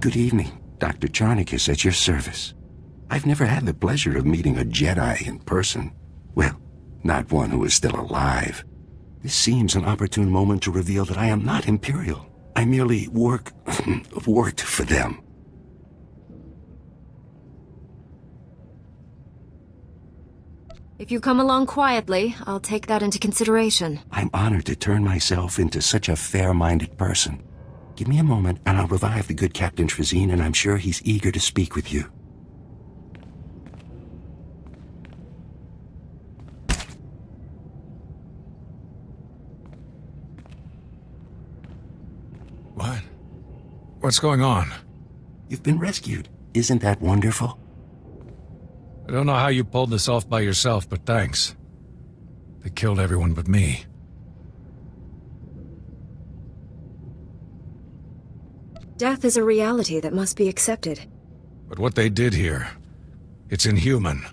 Good evening. Dr. Charnick is at your service. I've never had the pleasure of meeting a Jedi in person. Well, not one who is still alive. This seems an opportune moment to reveal that I am not Imperial. I merely worked for them. If you come along quietly, I'll take that into consideration. I'm honored to turn myself into such a fair-minded person. Give me a moment, and I'll revive the good Captain Trazine, and I'm sure he's eager to speak with you. What? What's going on? You've been rescued. Isn't that wonderful? I don't know how you pulled this off by yourself, but thanks. They killed everyone but me. Death is a reality that must be accepted. But what they did here, it's inhuman.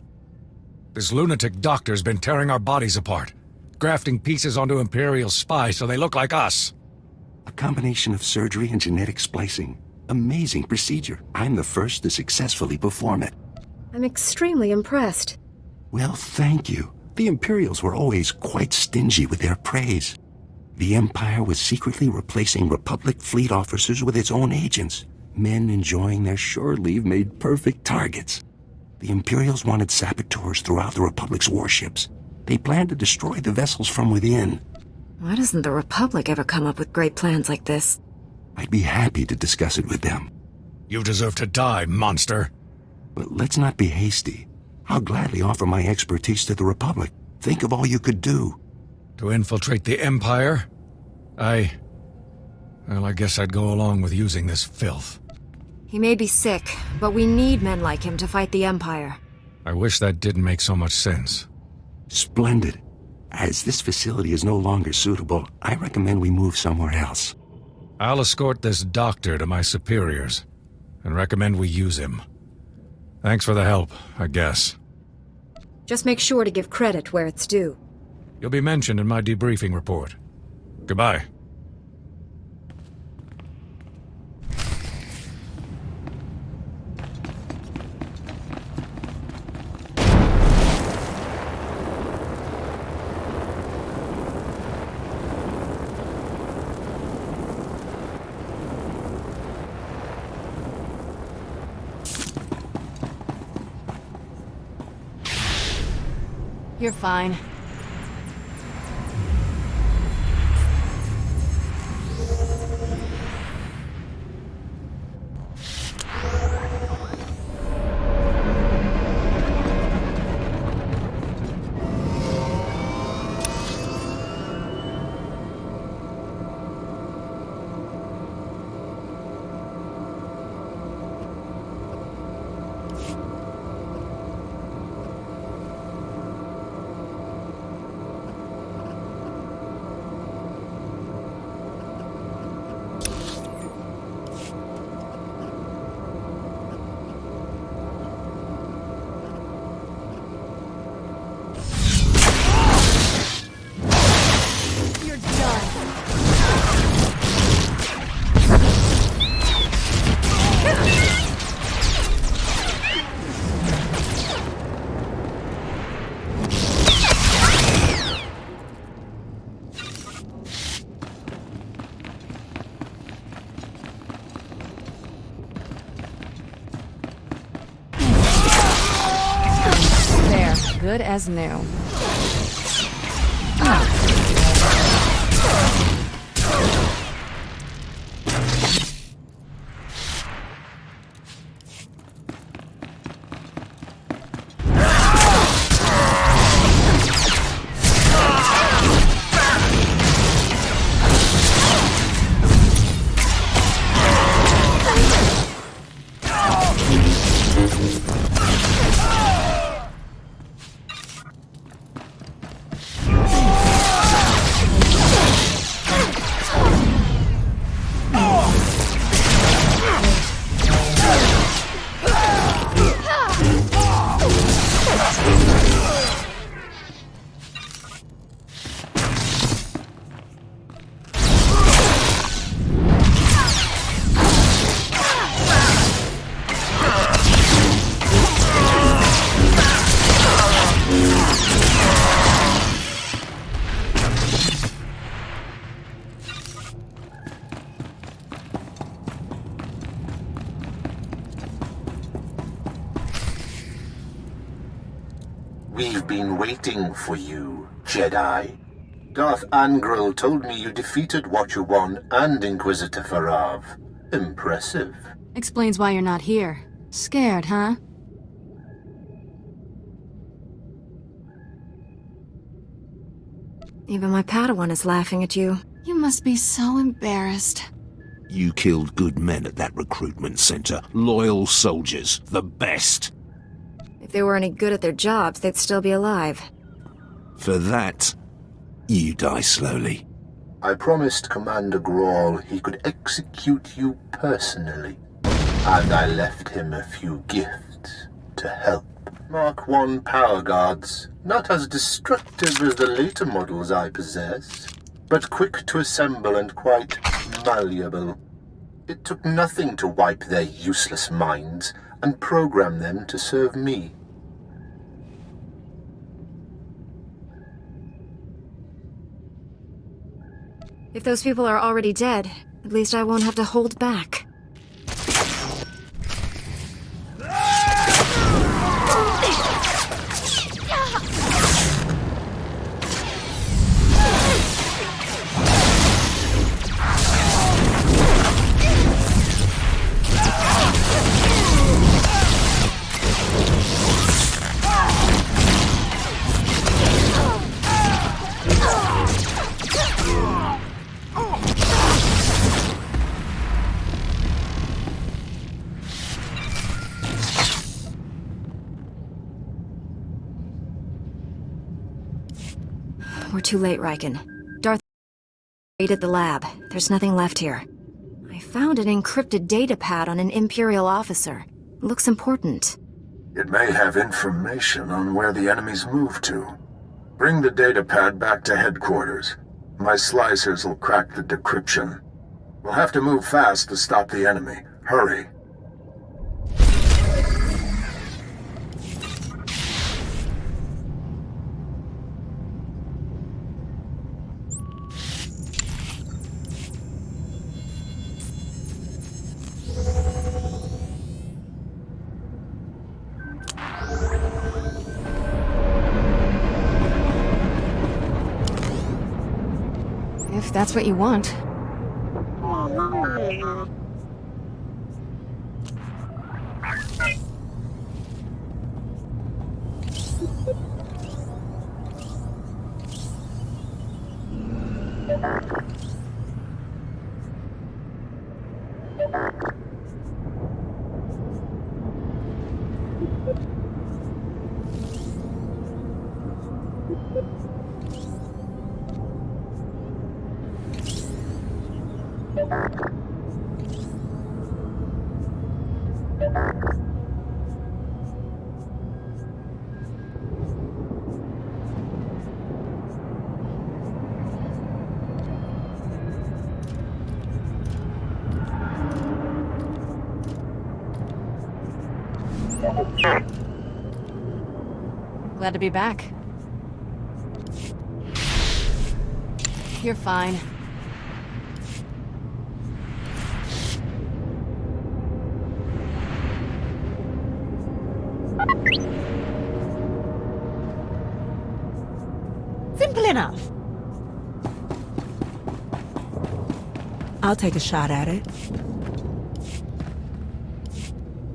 This lunatic doctor's been tearing our bodies apart, grafting pieces onto Imperial spies so they look like us. A combination of surgery and genetic splicing. Amazing procedure. I'm the first to successfully perform it. I'm extremely impressed. Well, thank you. The Imperials were always quite stingy with their praise. The Empire was secretly replacing Republic fleet officers with its own agents. Men enjoying their shore leave made perfect targets. The Imperials wanted saboteurs throughout the Republic's warships. They planned to destroy the vessels from within. Why doesn't the Republic ever come up with great plans like this? I'd be happy to discuss it with them. You deserve to die, monster. But let's not be hasty. I'll gladly offer my expertise to the Republic. Think of all you could do. To infiltrate the Empire? Well, I guess I'd go along with using this filth. He may be sick, but we need men like him to fight the Empire. I wish that didn't make so much sense. Splendid. As this facility is no longer suitable, I recommend we move somewhere else. I'll escort this doctor to my superiors, and recommend we use him. Thanks for the help, I guess. Just make sure to give credit where it's due. You'll be mentioned in my debriefing report. Goodbye. You're fine. Good as new. We've been waiting for you, Jedi. Darth Angral told me you defeated Watcher 1 and Inquisitor Farav. Impressive. Explains why you're not here. Scared, huh? Even my Padawan is laughing at you. You must be so embarrassed. You killed good men at that recruitment center. Loyal soldiers. The best. If they were any good at their jobs, they'd still be alive. For that, you die slowly. I promised Commander Grawl he could execute you personally. And I left him a few gifts to help. Mark I power guards, not as destructive as the later models I possess, but quick to assemble and quite malleable. It took nothing to wipe their useless minds and program them to serve me. If those people are already dead, at least I won't have to hold back. We're too late, Riken. Darth raided the lab. There's nothing left here. I found an encrypted data pad on an Imperial officer. Looks important. It may have information on where the enemies moved to. Bring the data pad back to headquarters. My slicers will crack the decryption. We'll have to move fast to stop the enemy. Hurry. If that's what you want. Glad to be back. You're fine. Simple enough. I'll take a shot at it.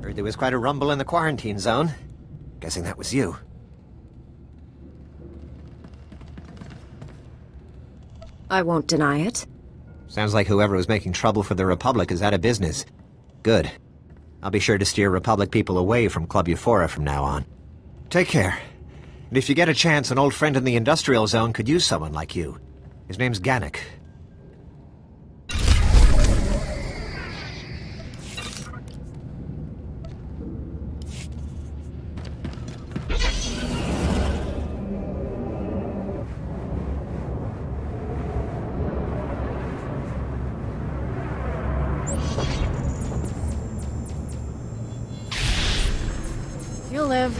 Heard there was quite a rumble in the quarantine zone. Guessing that was you. I won't deny it. Sounds like whoever was making trouble for the Republic is out of business. Good. I'll be sure to steer Republic people away from Club Euphora from now on. Take care. And if you get a chance, an old friend in the industrial zone could use someone like you. His name's Gannick. You'll live.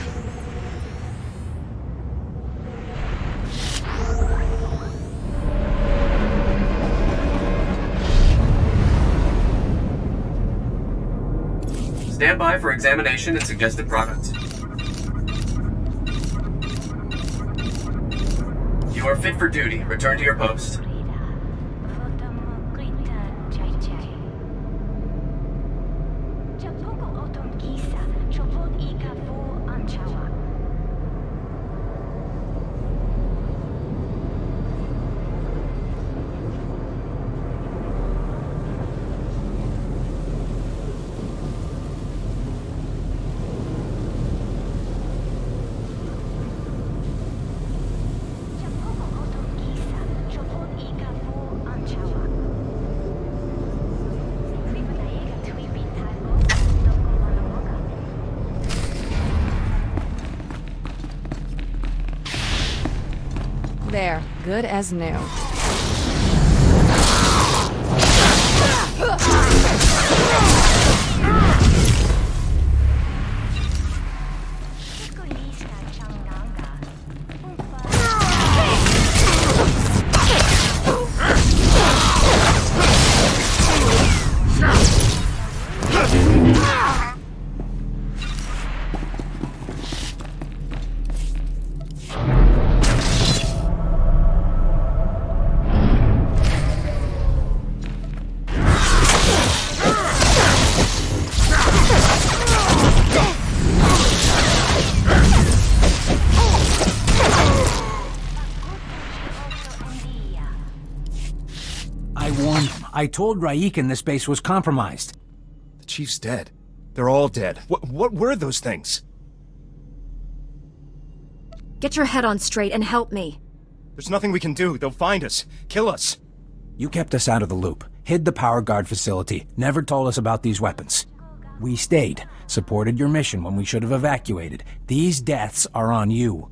Stand by for examination and suggested progress. You are fit for duty. Return to your post. There, good as new. I told Raiken this base was compromised. The Chief's dead. They're all dead. What were those things? Get your head on straight and help me. There's nothing we can do. They'll find us. Kill us. You kept us out of the loop, hid the power guard facility, never told us about these weapons. We stayed, supported your mission when we should have evacuated. These deaths are on you.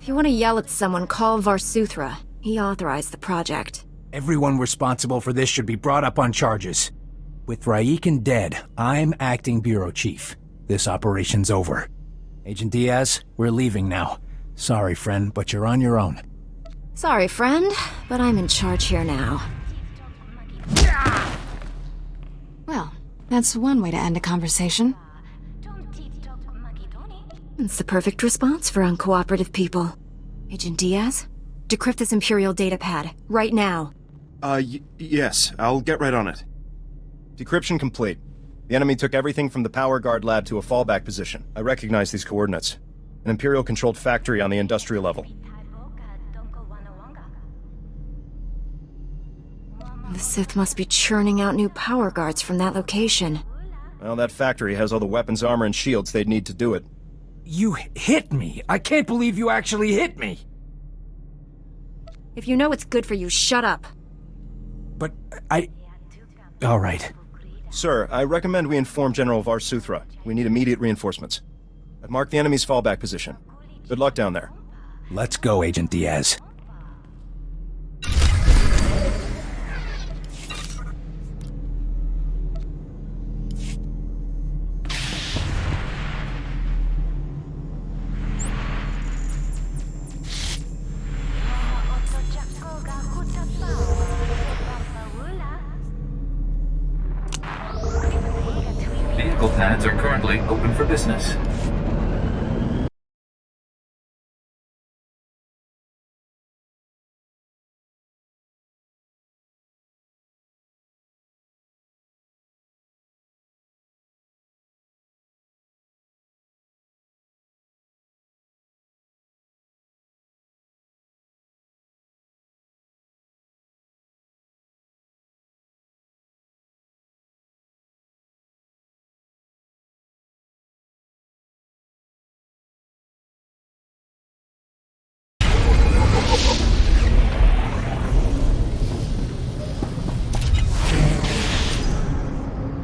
If you want to yell at someone, call Varsuthra. He authorized the project. Everyone responsible for this should be brought up on charges. With Raiken dead, I'm acting bureau chief. This operation's over. Agent Diaz, we're leaving now. Sorry, friend, but you're on your own. Sorry, friend, but I'm in charge here now. Well, that's one way to end a conversation. It's the perfect response for uncooperative people. Agent Diaz, decrypt this Imperial data pad, right now. Yes, I'll get right on it. Decryption complete. The enemy took everything from the power guard lab to a fallback position. I recognize these coordinates. An Imperial-controlled factory on the industrial level. The Sith must be churning out new power guards from that location. Well, that factory has all the weapons, armor, and shields they'd need to do it. You hit me! I can't believe you actually hit me! If you know it's good for you, shut up. But all right. Sir, I recommend we inform General Varsuthra. We need immediate reinforcements. I've marked the enemy's fallback position. Good luck down there. Let's go, Agent Diaz. Vehicle pads are currently open for business.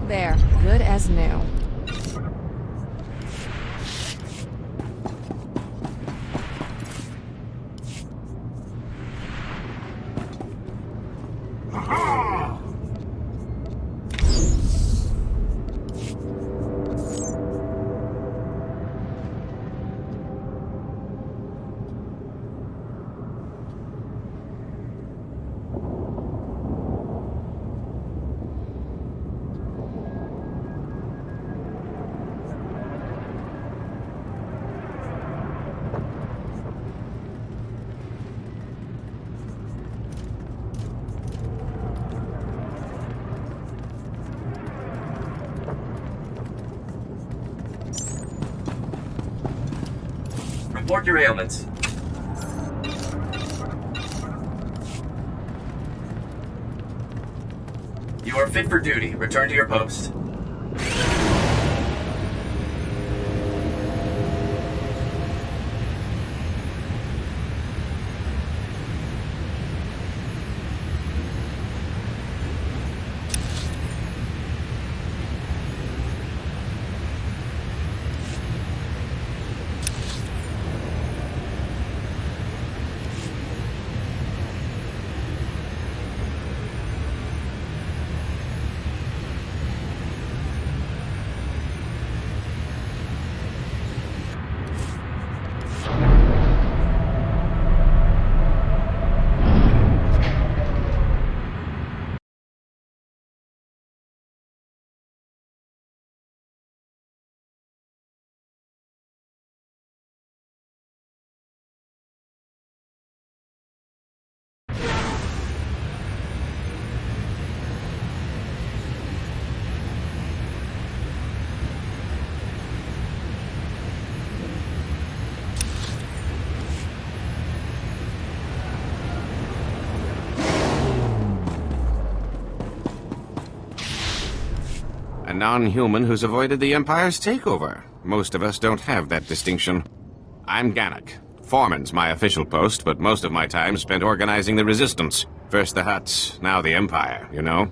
There, good as new. Report your ailments. You are fit for duty. Return to your post. A non-human who's avoided the Empire's takeover. Most of us don't have that distinction. I'm Gannock. Foreman's my official post, but most of my time spent organizing the Resistance. First the Hutts, now the Empire, you know?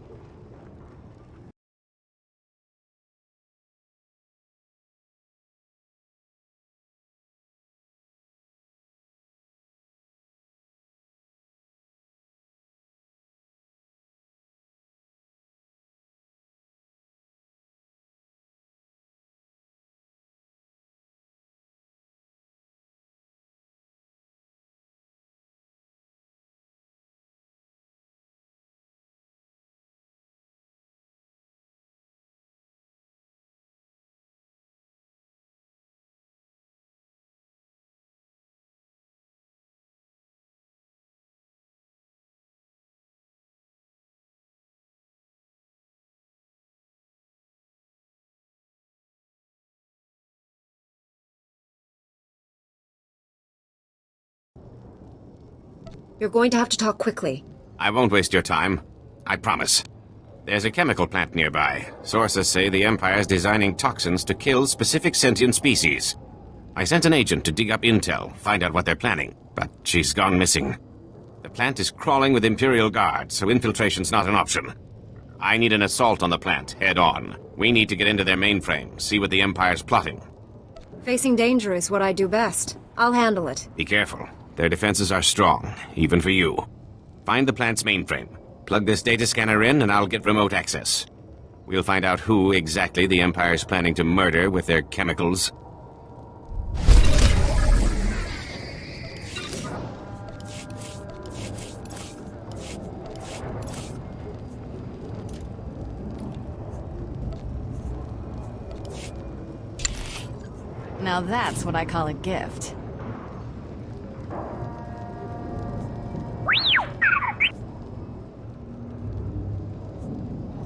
You're going to have to talk quickly. I won't waste your time. I promise. There's a chemical plant nearby. Sources say the Empire's designing toxins to kill specific sentient species. I sent an agent to dig up intel, find out what they're planning, but she's gone missing. The plant is crawling with Imperial guards, so infiltration's not an option. I need an assault on the plant, head on. We need to get into their mainframe, see what the Empire's plotting. Facing danger is what I do best. I'll handle it. Be careful. Their defenses are strong, even for you. Find the plant's mainframe. Plug this data scanner in, and I'll get remote access. We'll find out who exactly the Empire's planning to murder with their chemicals. Now that's what I call a gift.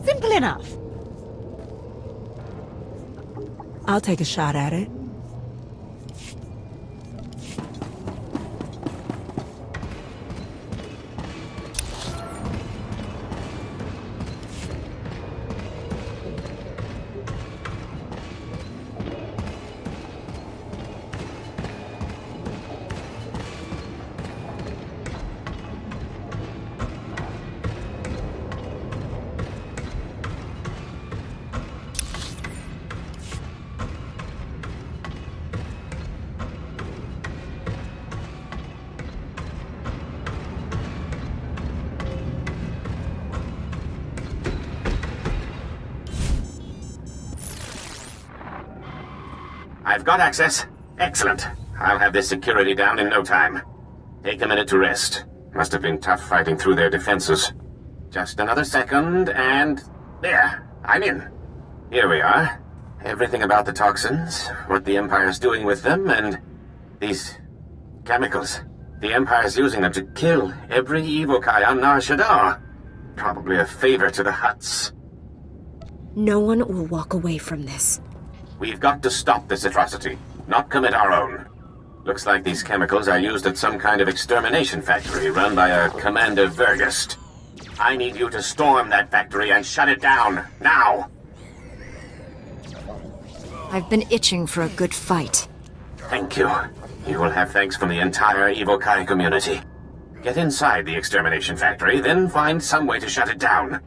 Simple enough. I'll take a shot at it. I've got access. Excellent. I'll have this security down in no time. Take a minute to rest. Must have been tough fighting through their defenses. Just another second, and... there! I'm in. Here we are. Everything about the toxins, what the Empire's doing with them, and... these... chemicals. The Empire's using them to kill every Evokai on Nar Shaddaa. Probably a favor to the Hutts. No one will walk away from this. We've got to stop this atrocity, not commit our own. Looks like these chemicals are used at some kind of extermination factory run by a Commander Vergest. I need you to storm that factory and shut it down, now! I've been itching for a good fight. Thank you. You will have thanks from the entire Evokai community. Get inside the extermination factory, then find some way to shut it down.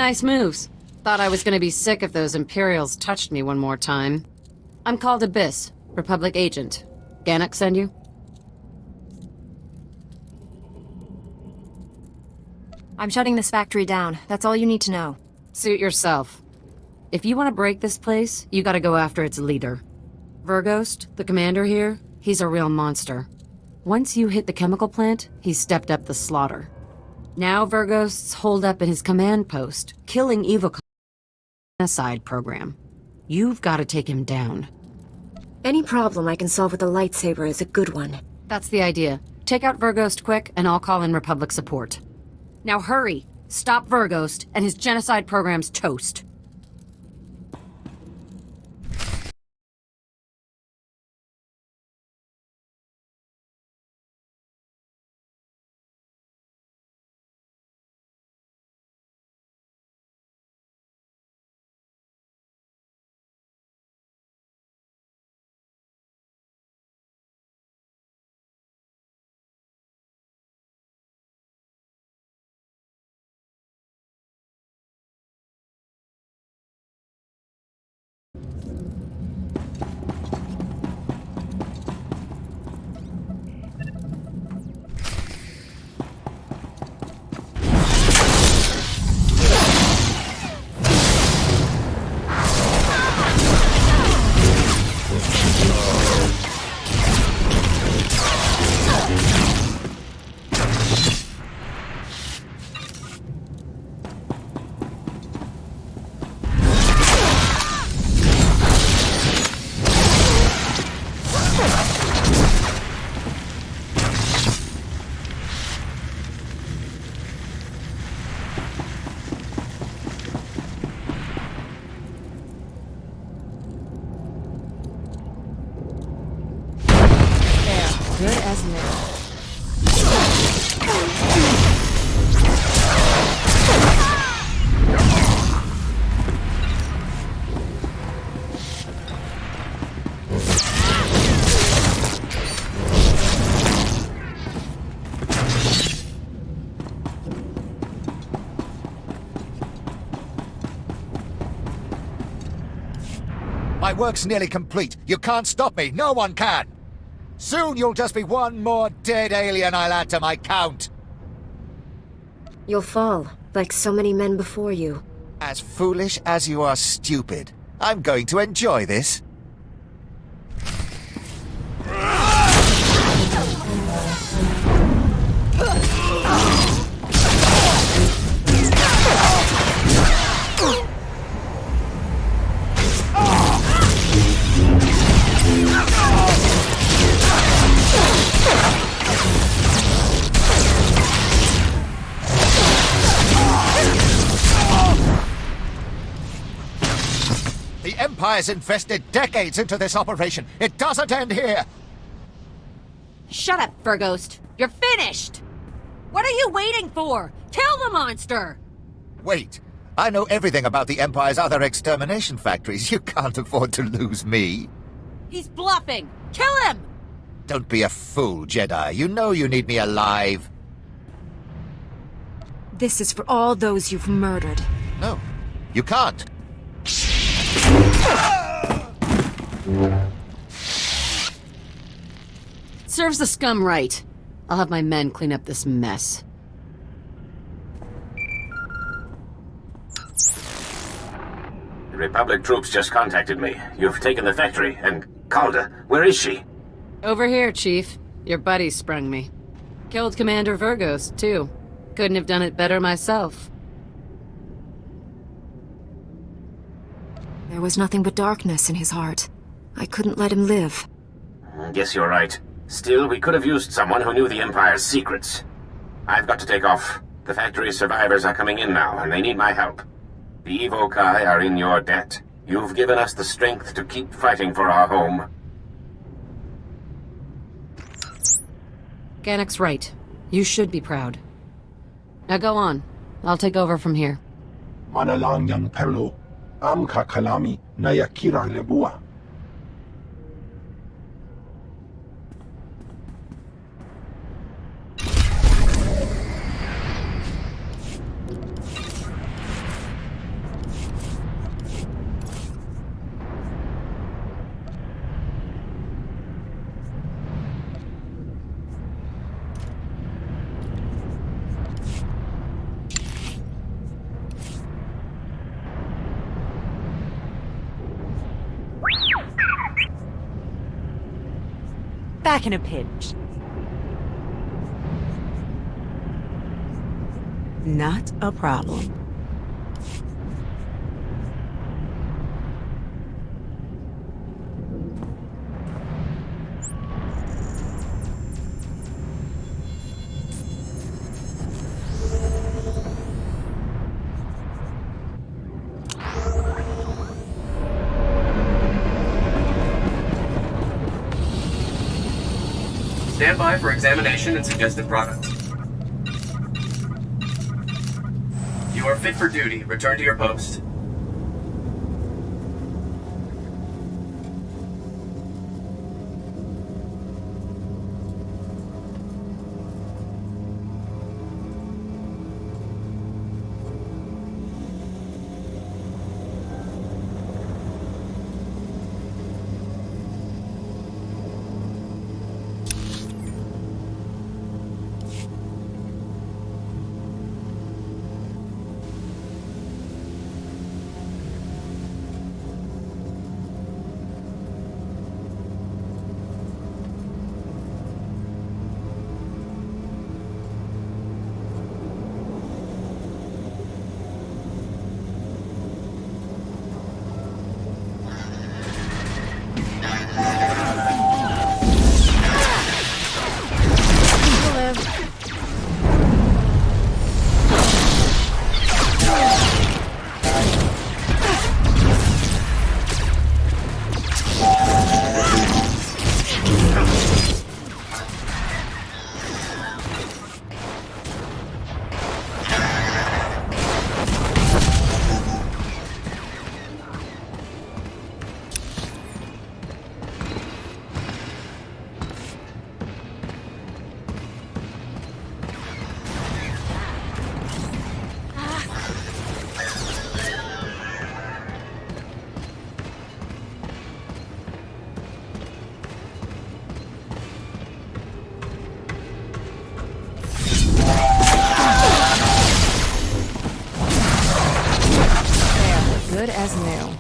Nice moves. Thought I was gonna be sick if those Imperials touched me one more time. I'm called Abyss, Republic agent. Ganek send you? I'm shutting this factory down. That's all you need to know. Suit yourself. If you want to break this place, you gotta go after its leader. Verghost, the commander here, he's a real monster. Once you hit the chemical plant, he's stepped up the slaughter. Now Verghost's holed up in his command post, killing evil genocide program. You've gotta take him down. Any problem I can solve with a lightsaber is a good one. That's the idea. Take out Verghost quick, and I'll call in Republic support. Now hurry! Stop Verghost, and his genocide program's toast. Good as new. My work's nearly complete. You can't stop me. No one can. Soon you'll just be one more dead alien I'll add to my count. You'll fall, like so many men before you. As foolish as you are stupid. I'm going to enjoy this. The Empire's invested decades into this operation. It doesn't end here. Shut up, Verghost. You're finished! What are you waiting for? Kill the monster! Wait. I know everything about the Empire's other extermination factories. You can't afford to lose me. He's bluffing! Kill him! Don't be a fool, Jedi. You know you need me alive. This is for all those you've murdered. No, you can't. Serves the scum right. I'll have my men clean up this mess. The Republic troops just contacted me. You've taken the factory, and Calda, where is she? Over here, Chief. Your buddy sprung me. Killed Commander Verghost, too. Couldn't have done it better myself. There was nothing but darkness in his heart. I couldn't let him live. Guess you're right. Still, we could have used someone who knew the Empire's secrets. I've got to take off. The factory's survivors are coming in now, and they need my help. The Evokai are in your debt. You've given us the strength to keep fighting for our home. Ganek's right. You should be proud. Now go on. I'll take over from here. Manalang yang perlo, am kakalami na yakira lebua. back in a pinch. Not a problem. Stand by for examination and suggested product. You are fit for duty. Return to your post. Good as new.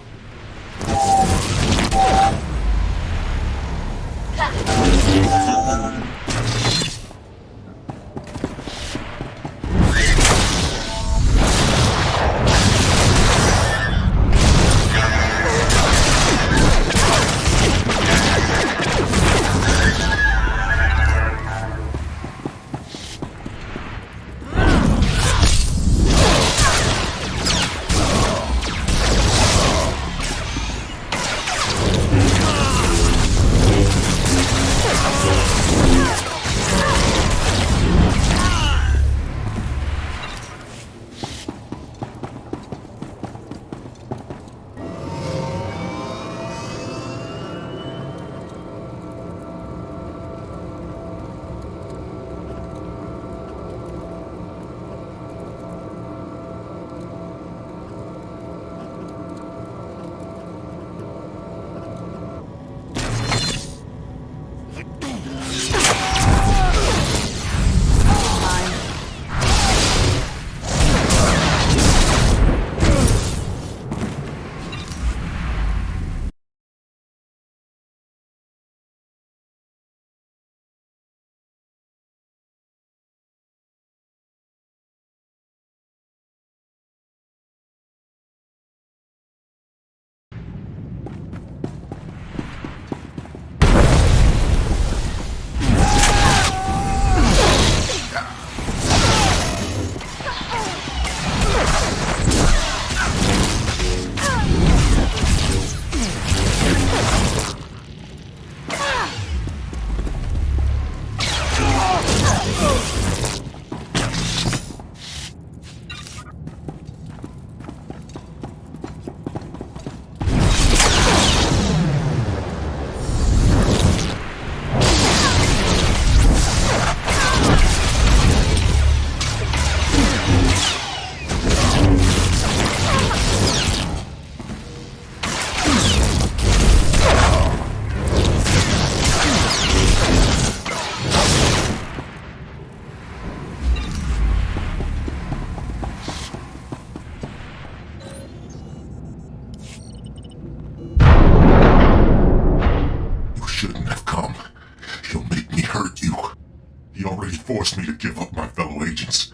He already forced me to give up my fellow agents.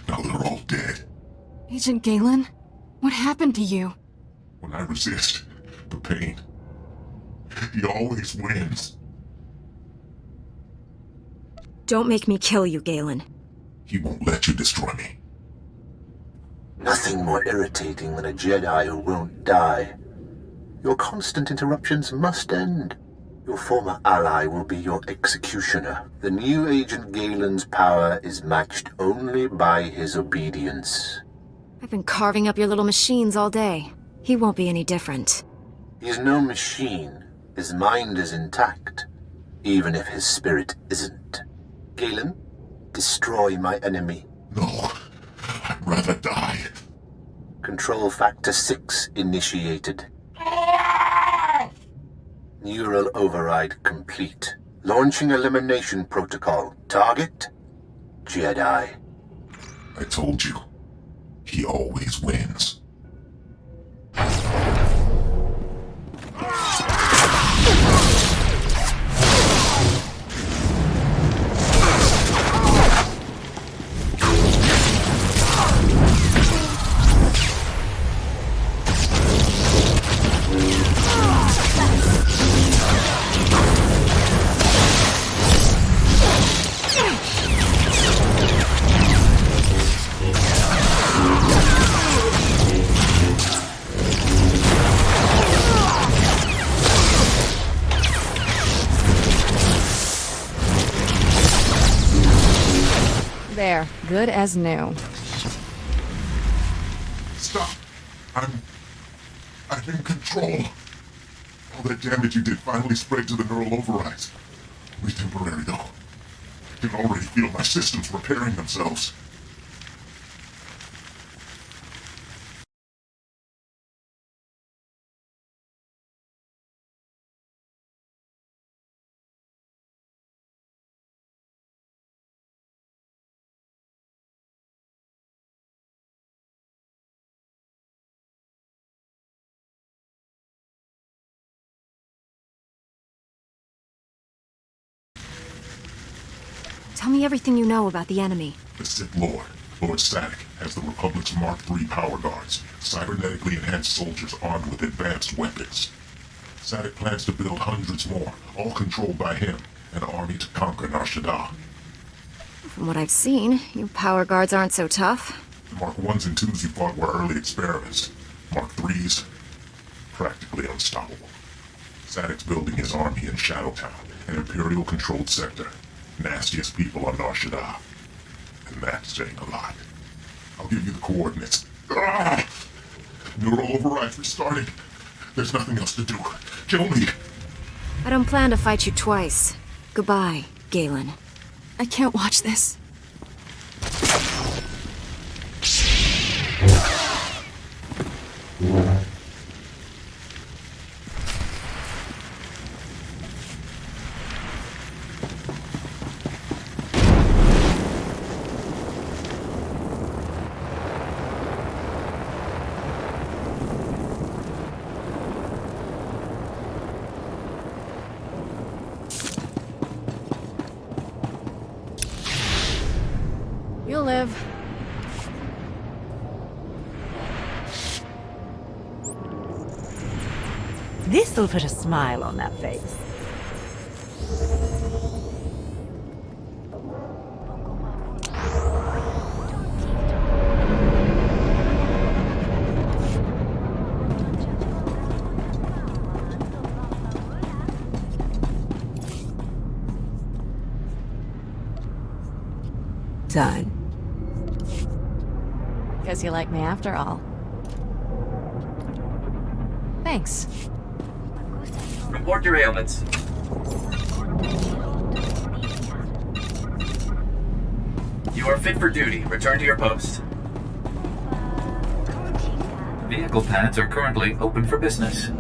Now they're all dead. Agent Galen? What happened to you? When I resist the pain, he always wins. Don't make me kill you, Galen. He won't let you destroy me. Nothing more irritating than a Jedi who won't die. Your constant interruptions must end. Your former ally will be your executioner. The new Agent Galen's power is matched only by his obedience. I've been carving up your little machines all day. He won't be any different. He's no machine. His mind is intact, even if his spirit isn't. Galen, destroy my enemy. No, I'd rather die. Control Factor 6 initiated. Neural override complete. Launching elimination protocol. Target? Jedi. I told you, he always wins. There, good as new. Stop! I'm in control. All that damage you did finally spread to the neural overrides. Only temporary, though. I can already feel my systems repairing themselves. Tell me everything you know about the enemy. The Sith Lord, Lord Static, has the Republic's Mark III power guards, cybernetically enhanced soldiers armed with advanced weapons. Static plans to build hundreds more, all controlled by him, an army to conquer Nar Shaddaa. From what I've seen, you power guards aren't so tough. The Mark 1s and 2s you fought were early experiments. Mark 3s, practically unstoppable. Static's building his army in Shadowtown, an Imperial-controlled sector. Nastiest people on Nar Shaddaa. And that's saying a lot. I'll give you the coordinates. Ah! Neural overrides restarting. There's nothing else to do. Kill me. I don't plan to fight you twice. Goodbye, Galen. I can't watch this. You'll live. This'll put a smile on that face. Done. Guess you like me after all. Thanks. Report your ailments. You are fit for duty. Return to your post. Vehicle pads are currently open for business.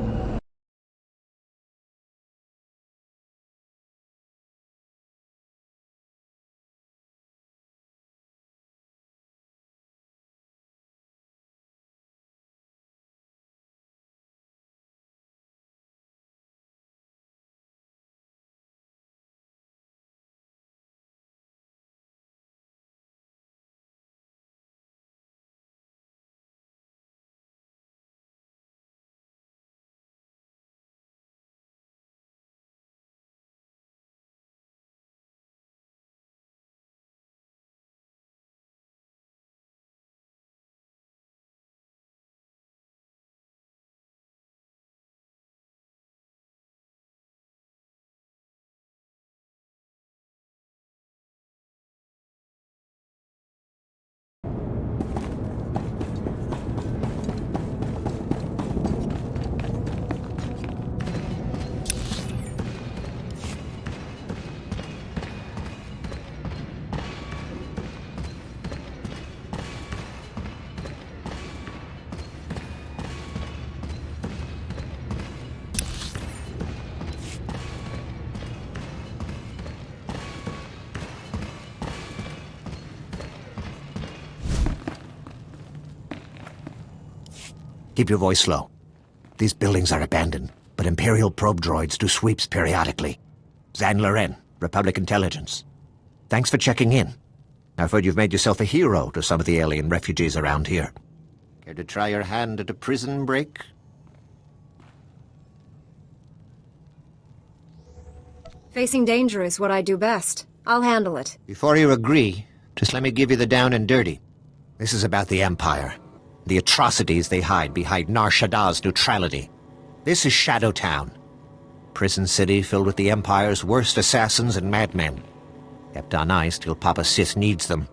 Keep your voice low. These buildings are abandoned, but Imperial probe droids do sweeps periodically. Zan Loren, Republic Intelligence. Thanks for checking in. I've heard you've made yourself a hero to some of the alien refugees around here. Care to try your hand at a prison break? Facing danger is what I do best. I'll handle it. Before you agree, just let me give you the down and dirty. This is about the Empire. The atrocities they hide behind Nar Shaddah's neutrality. This is Shadowtown. Prison city filled with the Empire's worst assassins and madmen. Kept on ice till Papa Sith needs them.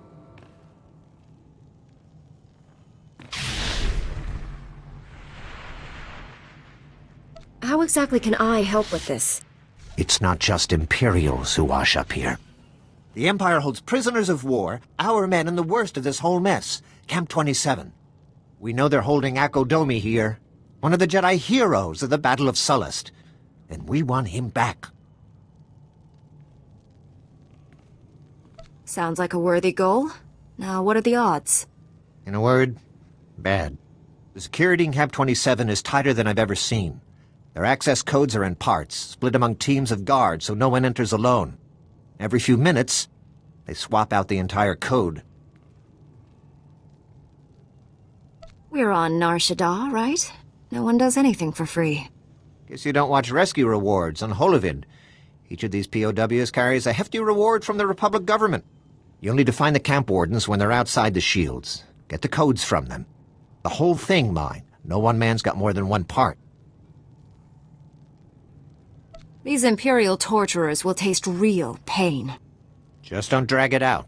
How exactly can I help with this? It's not just Imperials who wash up here. The Empire holds prisoners of war, our men in the worst of this whole mess, Camp 27. We know they're holding Akodomi here, one of the Jedi heroes of the Battle of Sullust, and we want him back. Sounds like a worthy goal. Now, what are the odds? In a word, bad. The security in Camp 27 is tighter than I've ever seen. Their access codes are in parts, split among teams of guards so no one enters alone. Every few minutes, they swap out the entire code. We're on Nar Shaddaa, right? No one does anything for free. Guess you don't watch rescue rewards on Holovid. Each of these POWs carries a hefty reward from the Republic government. You'll need to find the camp wardens when they're outside the shields. Get the codes from them. The whole thing mine. No one man's got more than one part. These Imperial torturers will taste real pain. Just don't drag it out.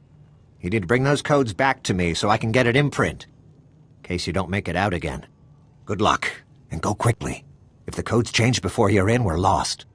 You need to bring those codes back to me so I can get it imprint. In case you don't make it out again. Good luck, and go quickly. If the codes change before you're in, we're lost.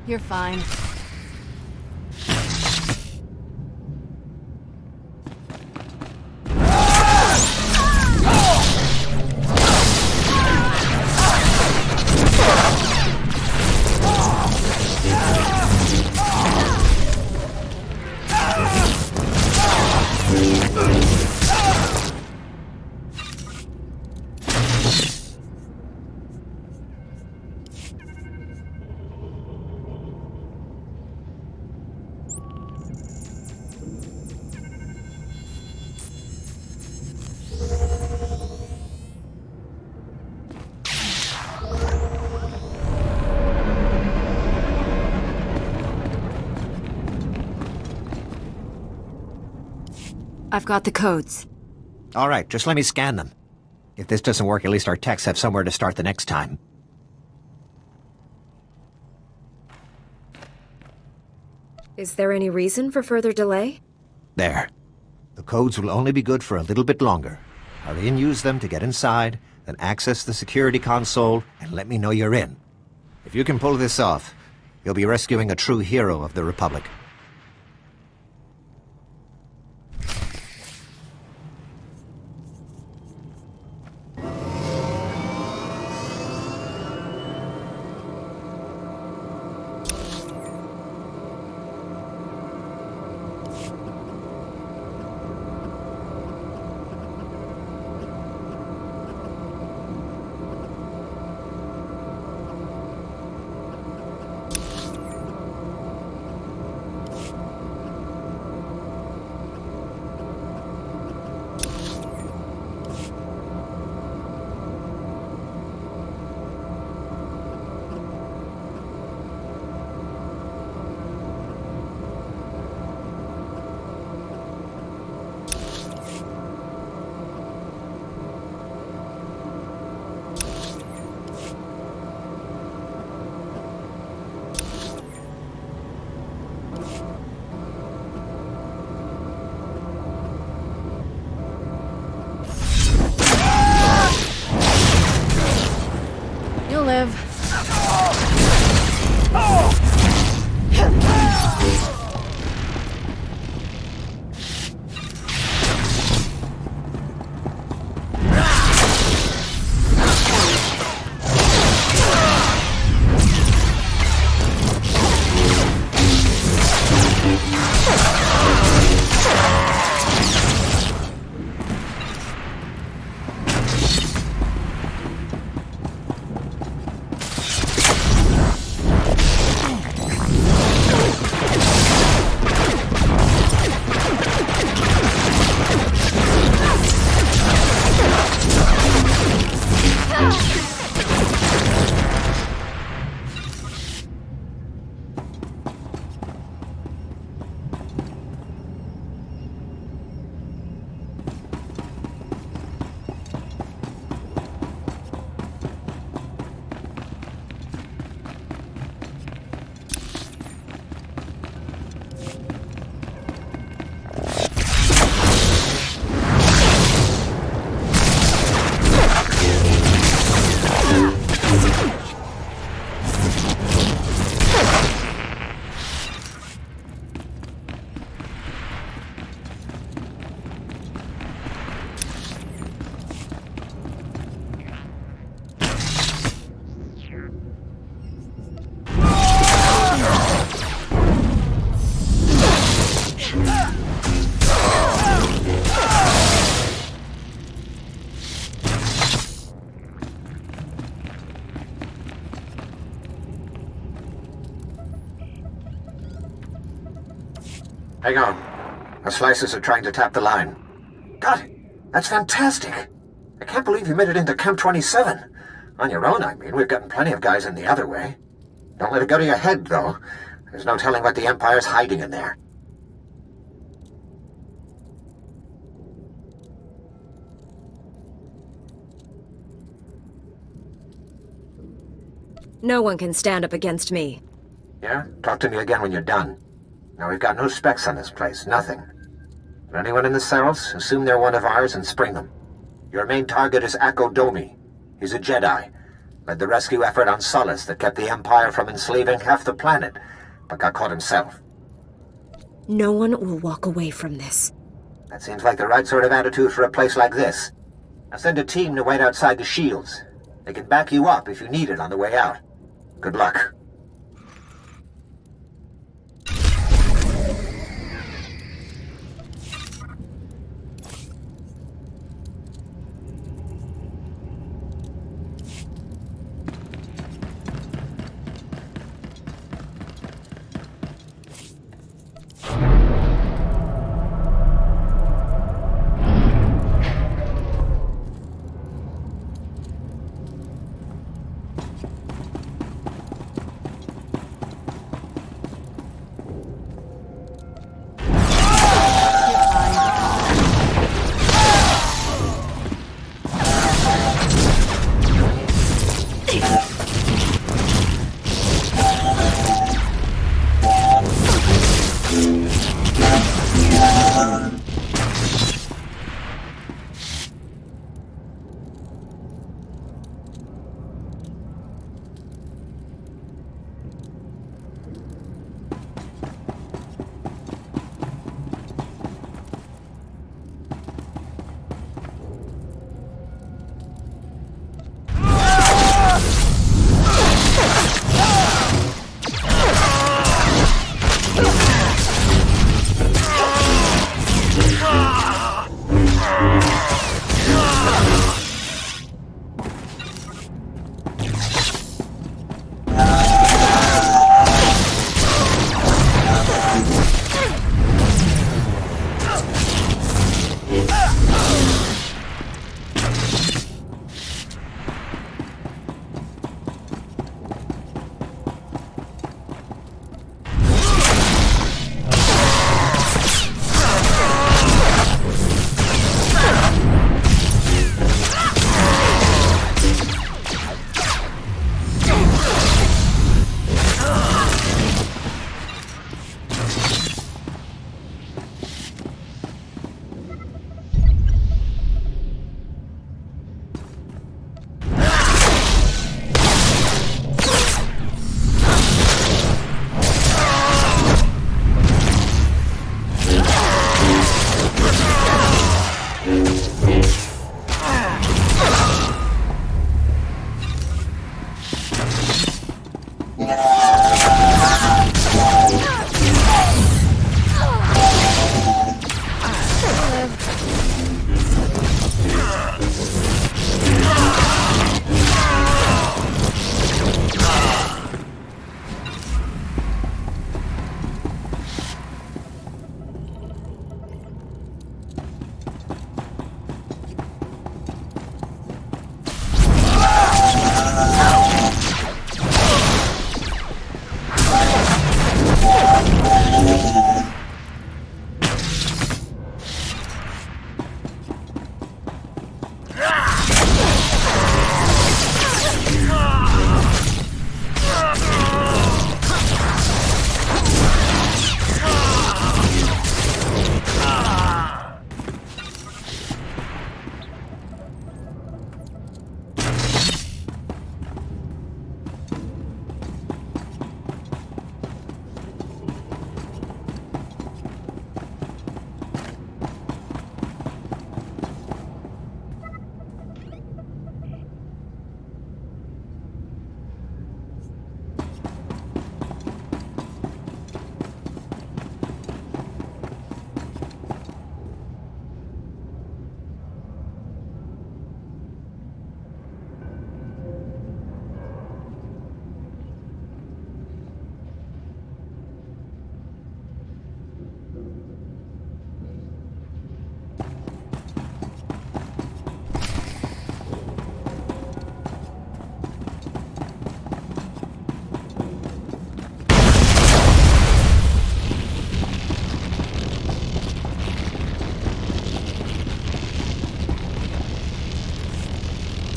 You're fine. I've got the codes. All right, just let me scan them. If this doesn't work, at least our techs have somewhere to start the next time. Is there any reason for further delay? There. The codes will only be good for a little bit longer. Hurry and use them to get inside, then access the security console, and let me know you're in. If you can pull this off, you'll be rescuing a true hero of the Republic. You'll live. Hang on. The slices are trying to tap the line. God, that's fantastic. I can't believe you made it into Camp 27. On your own, I mean. We've gotten plenty of guys in the other way. Don't let it go to your head, though. There's no telling what the Empire's hiding in there. No one can stand up against me. Yeah? Talk to me again when you're done. Now, we've got no specs on this place, nothing. But anyone in the cells, assume they're one of ours and spring them. Your main target is Akko Domi. He's a Jedi. Led the rescue effort on Solace that kept the Empire from enslaving half the planet, but got caught himself. No one will walk away from this. That seems like the right sort of attitude for a place like this. I'll send a team to wait outside the shields. They can back you up if you need it on the way out. Good luck.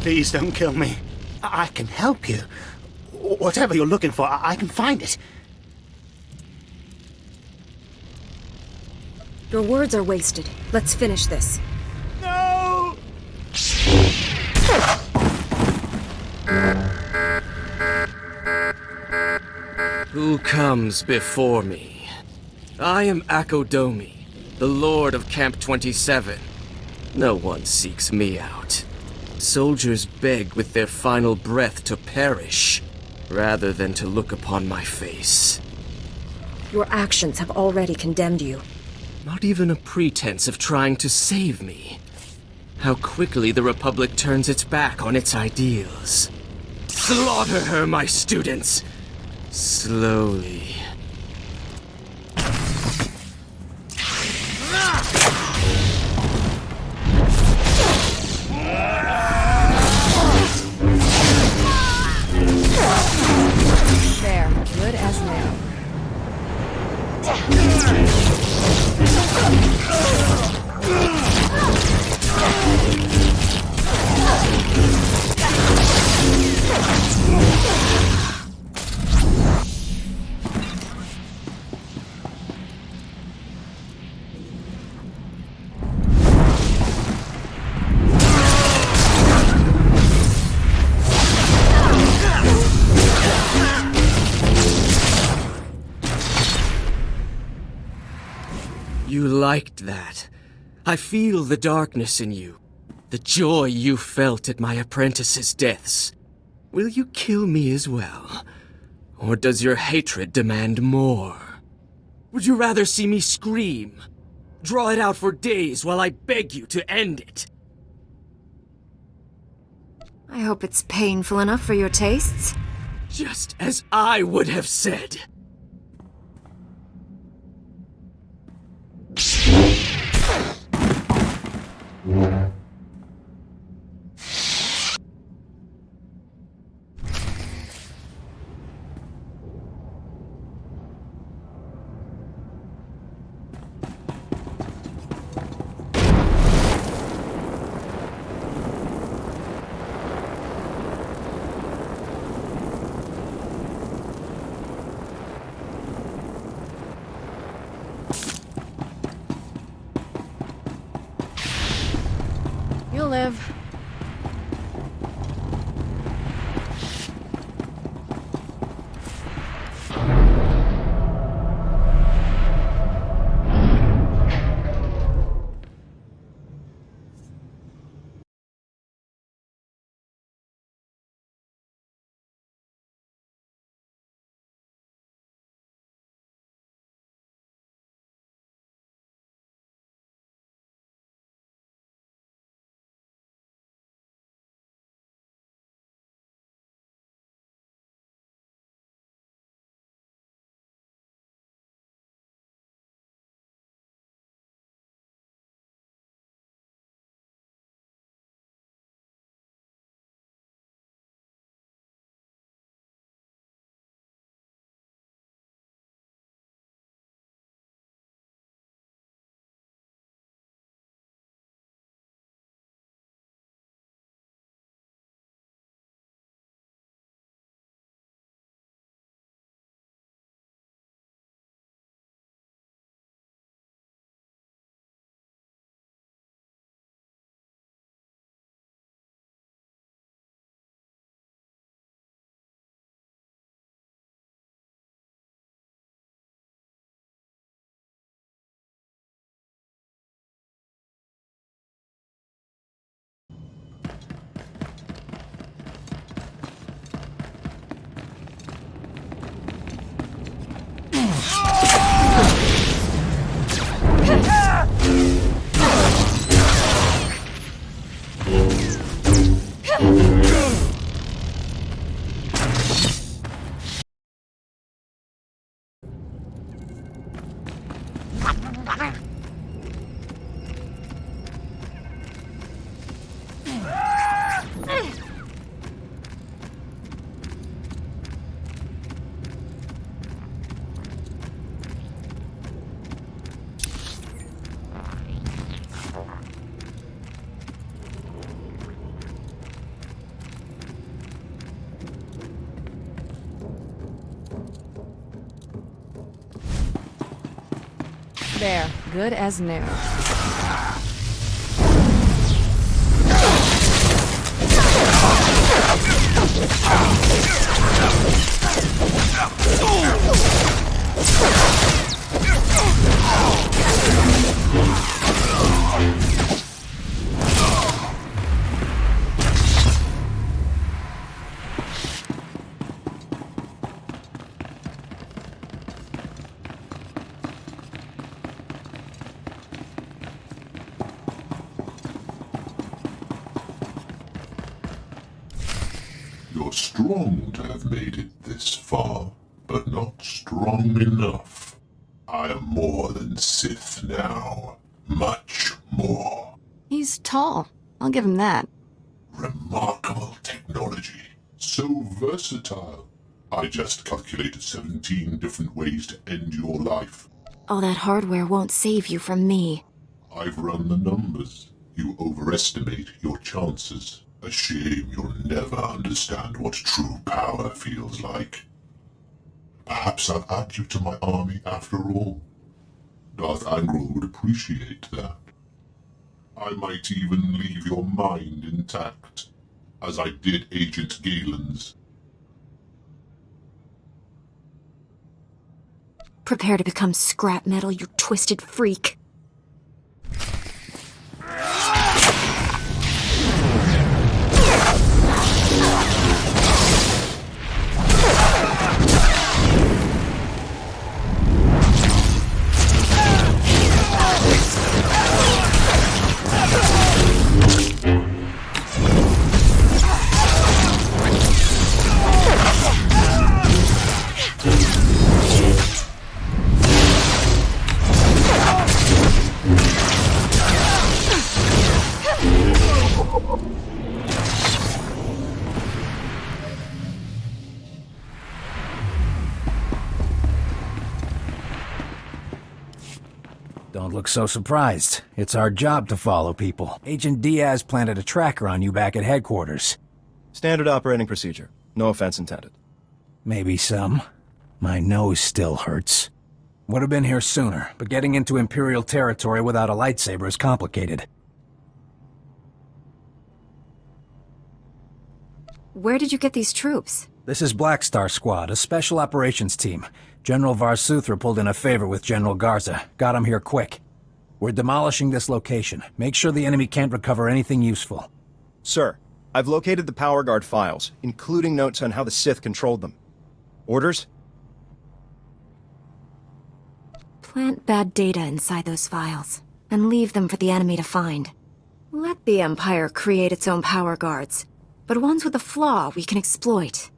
Please don't kill me. I can help you. Whatever you're looking for, I can find it. Your words are wasted. Let's finish this. No! Who comes before me? I am Akodomi, the Lord of Camp 27. No one seeks me out. Soldiers beg with their final breath to perish, rather than to look upon my face. Your actions have already condemned you. Not even a pretense of trying to save me. How quickly the Republic turns its back on its ideals. Slaughter her, my students! Slowly. There, good as new. You liked that. I feel the darkness in you. The joy you felt at my apprentices' deaths. Will you kill me as well? Or does your hatred demand more? Would you rather see me scream? Draw it out for days while I beg you to end it? I hope it's painful enough for your tastes. Just as I would have said. You'll live. There, good as new. You're strong to have made it this far, but not strong enough. I am more than Sith now. Much more. He's tall. I'll give him that. Remarkable technology. So versatile. I just calculated 17 different ways to end your life. All that hardware won't save you from me. I've run the numbers. You overestimate your chances. A shame you'll never understand what true power feels like. Perhaps I'll add you to my army after all. Darth Angral would appreciate that. I might even leave your mind intact, as I did Agent Galen's. Prepare to become scrap metal, you twisted freak. Don't look so surprised. It's our job to follow people. Agent Diaz planted a tracker on you back at headquarters. Standard operating procedure. No offense intended. Maybe some. My nose still hurts. Would have been here sooner, but getting into Imperial territory without a lightsaber is complicated. Where did you get these troops? This is Black Star Squad, a special operations team. General Varsuthra pulled in a favor with General Garza. Got him here quick. We're demolishing this location. Make sure the enemy can't recover anything useful. Sir, I've located the Power Guard files, including notes on how the Sith controlled them. Orders? Plant bad data inside those files, and leave them for the enemy to find. Let the Empire create its own Power Guards, but ones with a flaw we can exploit.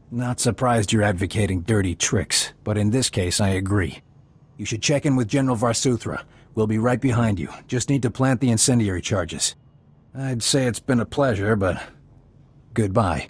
Not surprised you're advocating dirty tricks, but in this case I agree. You should check in with General Varsuthra. We'll be right behind you. Just need to plant the incendiary charges. I'd say it's been a pleasure, but goodbye.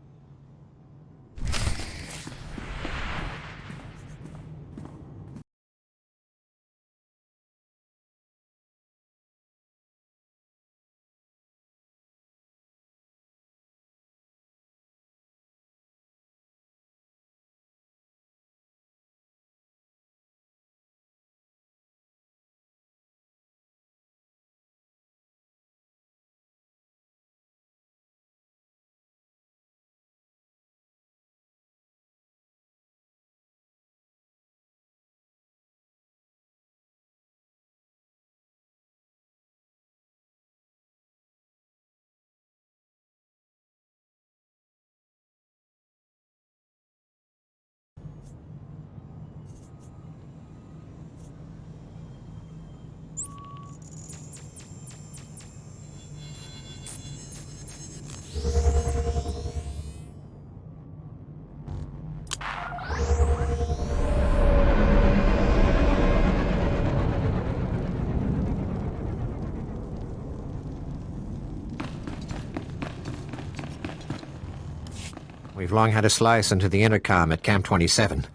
We've long had a slice into the intercom at Camp 27.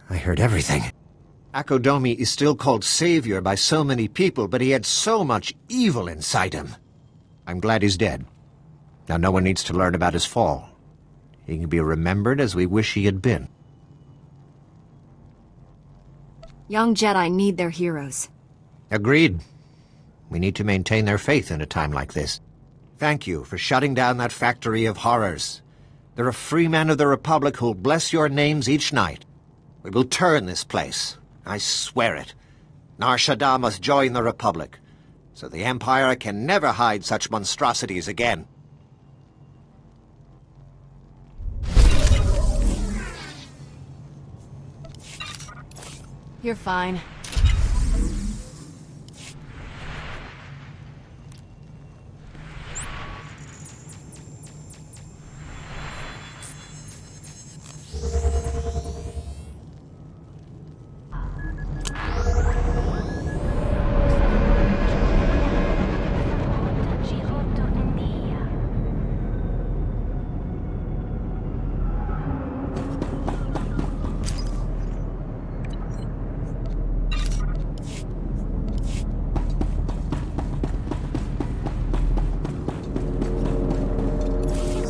I heard everything. Akodomi is still called Savior by so many people, but he had so much evil inside him. I'm glad he's dead. Now no one needs to learn about his fall. He can be remembered as we wish he had been. Young Jedi need their heroes. Agreed. We need to maintain their faith in a time like this. Thank you for shutting down that factory of horrors. There are free men of the Republic who'll bless your names each night. We will turn this place. I swear it. Nar Shaddaa must join the Republic, so the Empire can never hide such monstrosities again. You're fine.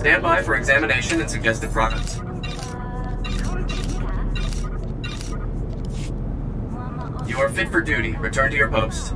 Stand by for examination and suggested products. You are fit for duty. Return to your post.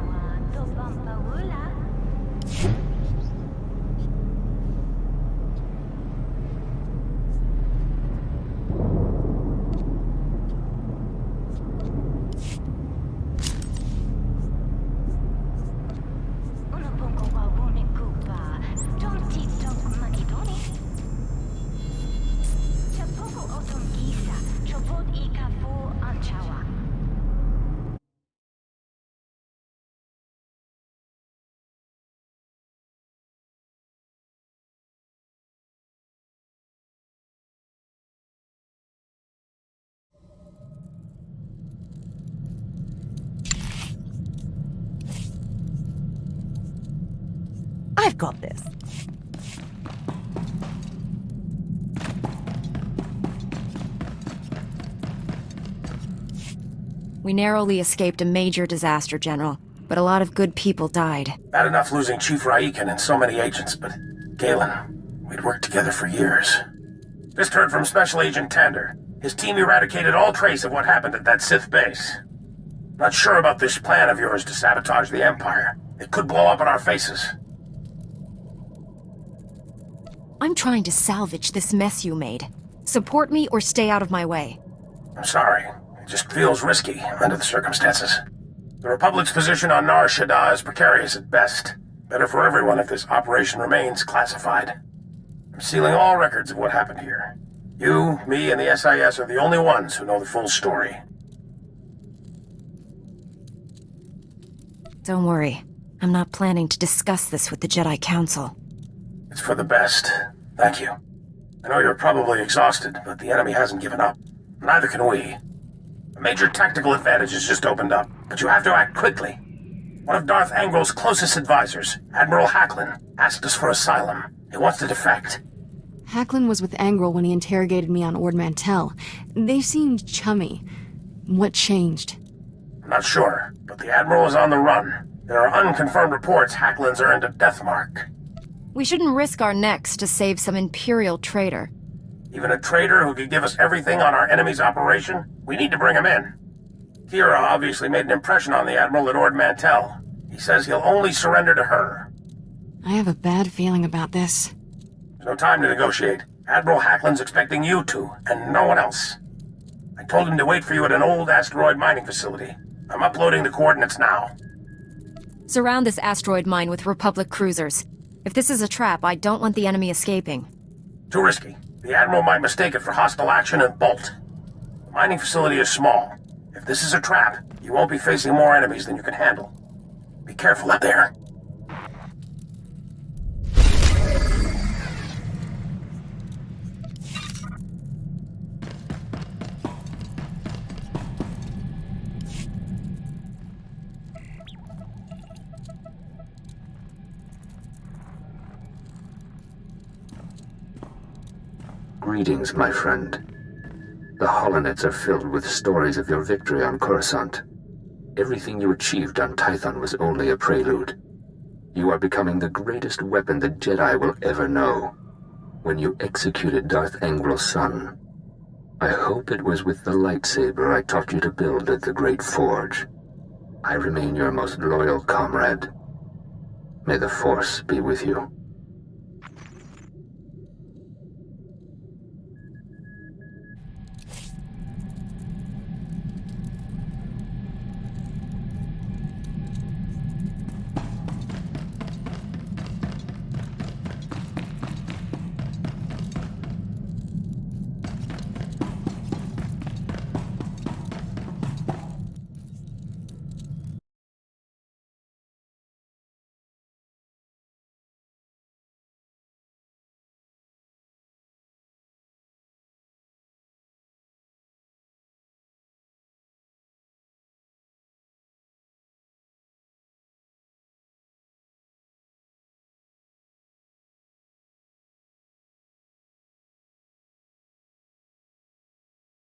I've got this. We narrowly escaped a major disaster, General, but a lot of good people died. Bad enough losing Chief Raiken and so many agents, but Galen, we'd worked together for years. Just heard from Special Agent Tander. His team eradicated all trace of what happened at that Sith base. Not sure about this plan of yours to sabotage the Empire. It could blow up in our faces. I'm trying to salvage this mess you made. Support me or stay out of my way. I'm sorry. It just feels risky under the circumstances. The Republic's position on Nar Shaddaa is precarious at best. Better for everyone if this operation remains classified. I'm sealing all records of what happened here. You, me, and the SIS are the only ones who know the full story. Don't worry. I'm not planning to discuss this with the Jedi Council. It's for the best. Thank you. I know you're probably exhausted, but the enemy hasn't given up. Neither can we. A major tactical advantage has just opened up, but you have to act quickly. One of Darth Angrel's closest advisors, Admiral Hacklin, asked us for asylum. He wants to defect. Hacklin was with Angrel when he interrogated me on Ord Mantell. They seemed chummy. What changed? I'm not sure, but the Admiral is on the run. There are unconfirmed reports Hacklin's earned a death mark. We shouldn't risk our necks to save some Imperial traitor. Even a traitor who could give us everything on our enemy's operation? We need to bring him in. Kira obviously made an impression on the Admiral at Ord Mantell. He says he'll only surrender to her. I have a bad feeling about this. There's no time to negotiate. Admiral Hacklin's expecting you to, and no one else. I told him to wait for you at an old asteroid mining facility. I'm uploading the coordinates now. Surround this asteroid mine with Republic cruisers. If this is a trap, I don't want the enemy escaping. Too risky. The Admiral might mistake it for hostile action and bolt. The mining facility is small. If this is a trap, you won't be facing more enemies than you can handle. Be careful up there. Greetings, my friend. The holonets are filled with stories of your victory on Coruscant. Everything you achieved on Tython was only a prelude. You are becoming the greatest weapon the Jedi will ever know. When you executed Darth Angrel's son, I hope it was with the lightsaber I taught you to build at the Great Forge. I remain your most loyal comrade. May the Force be with you.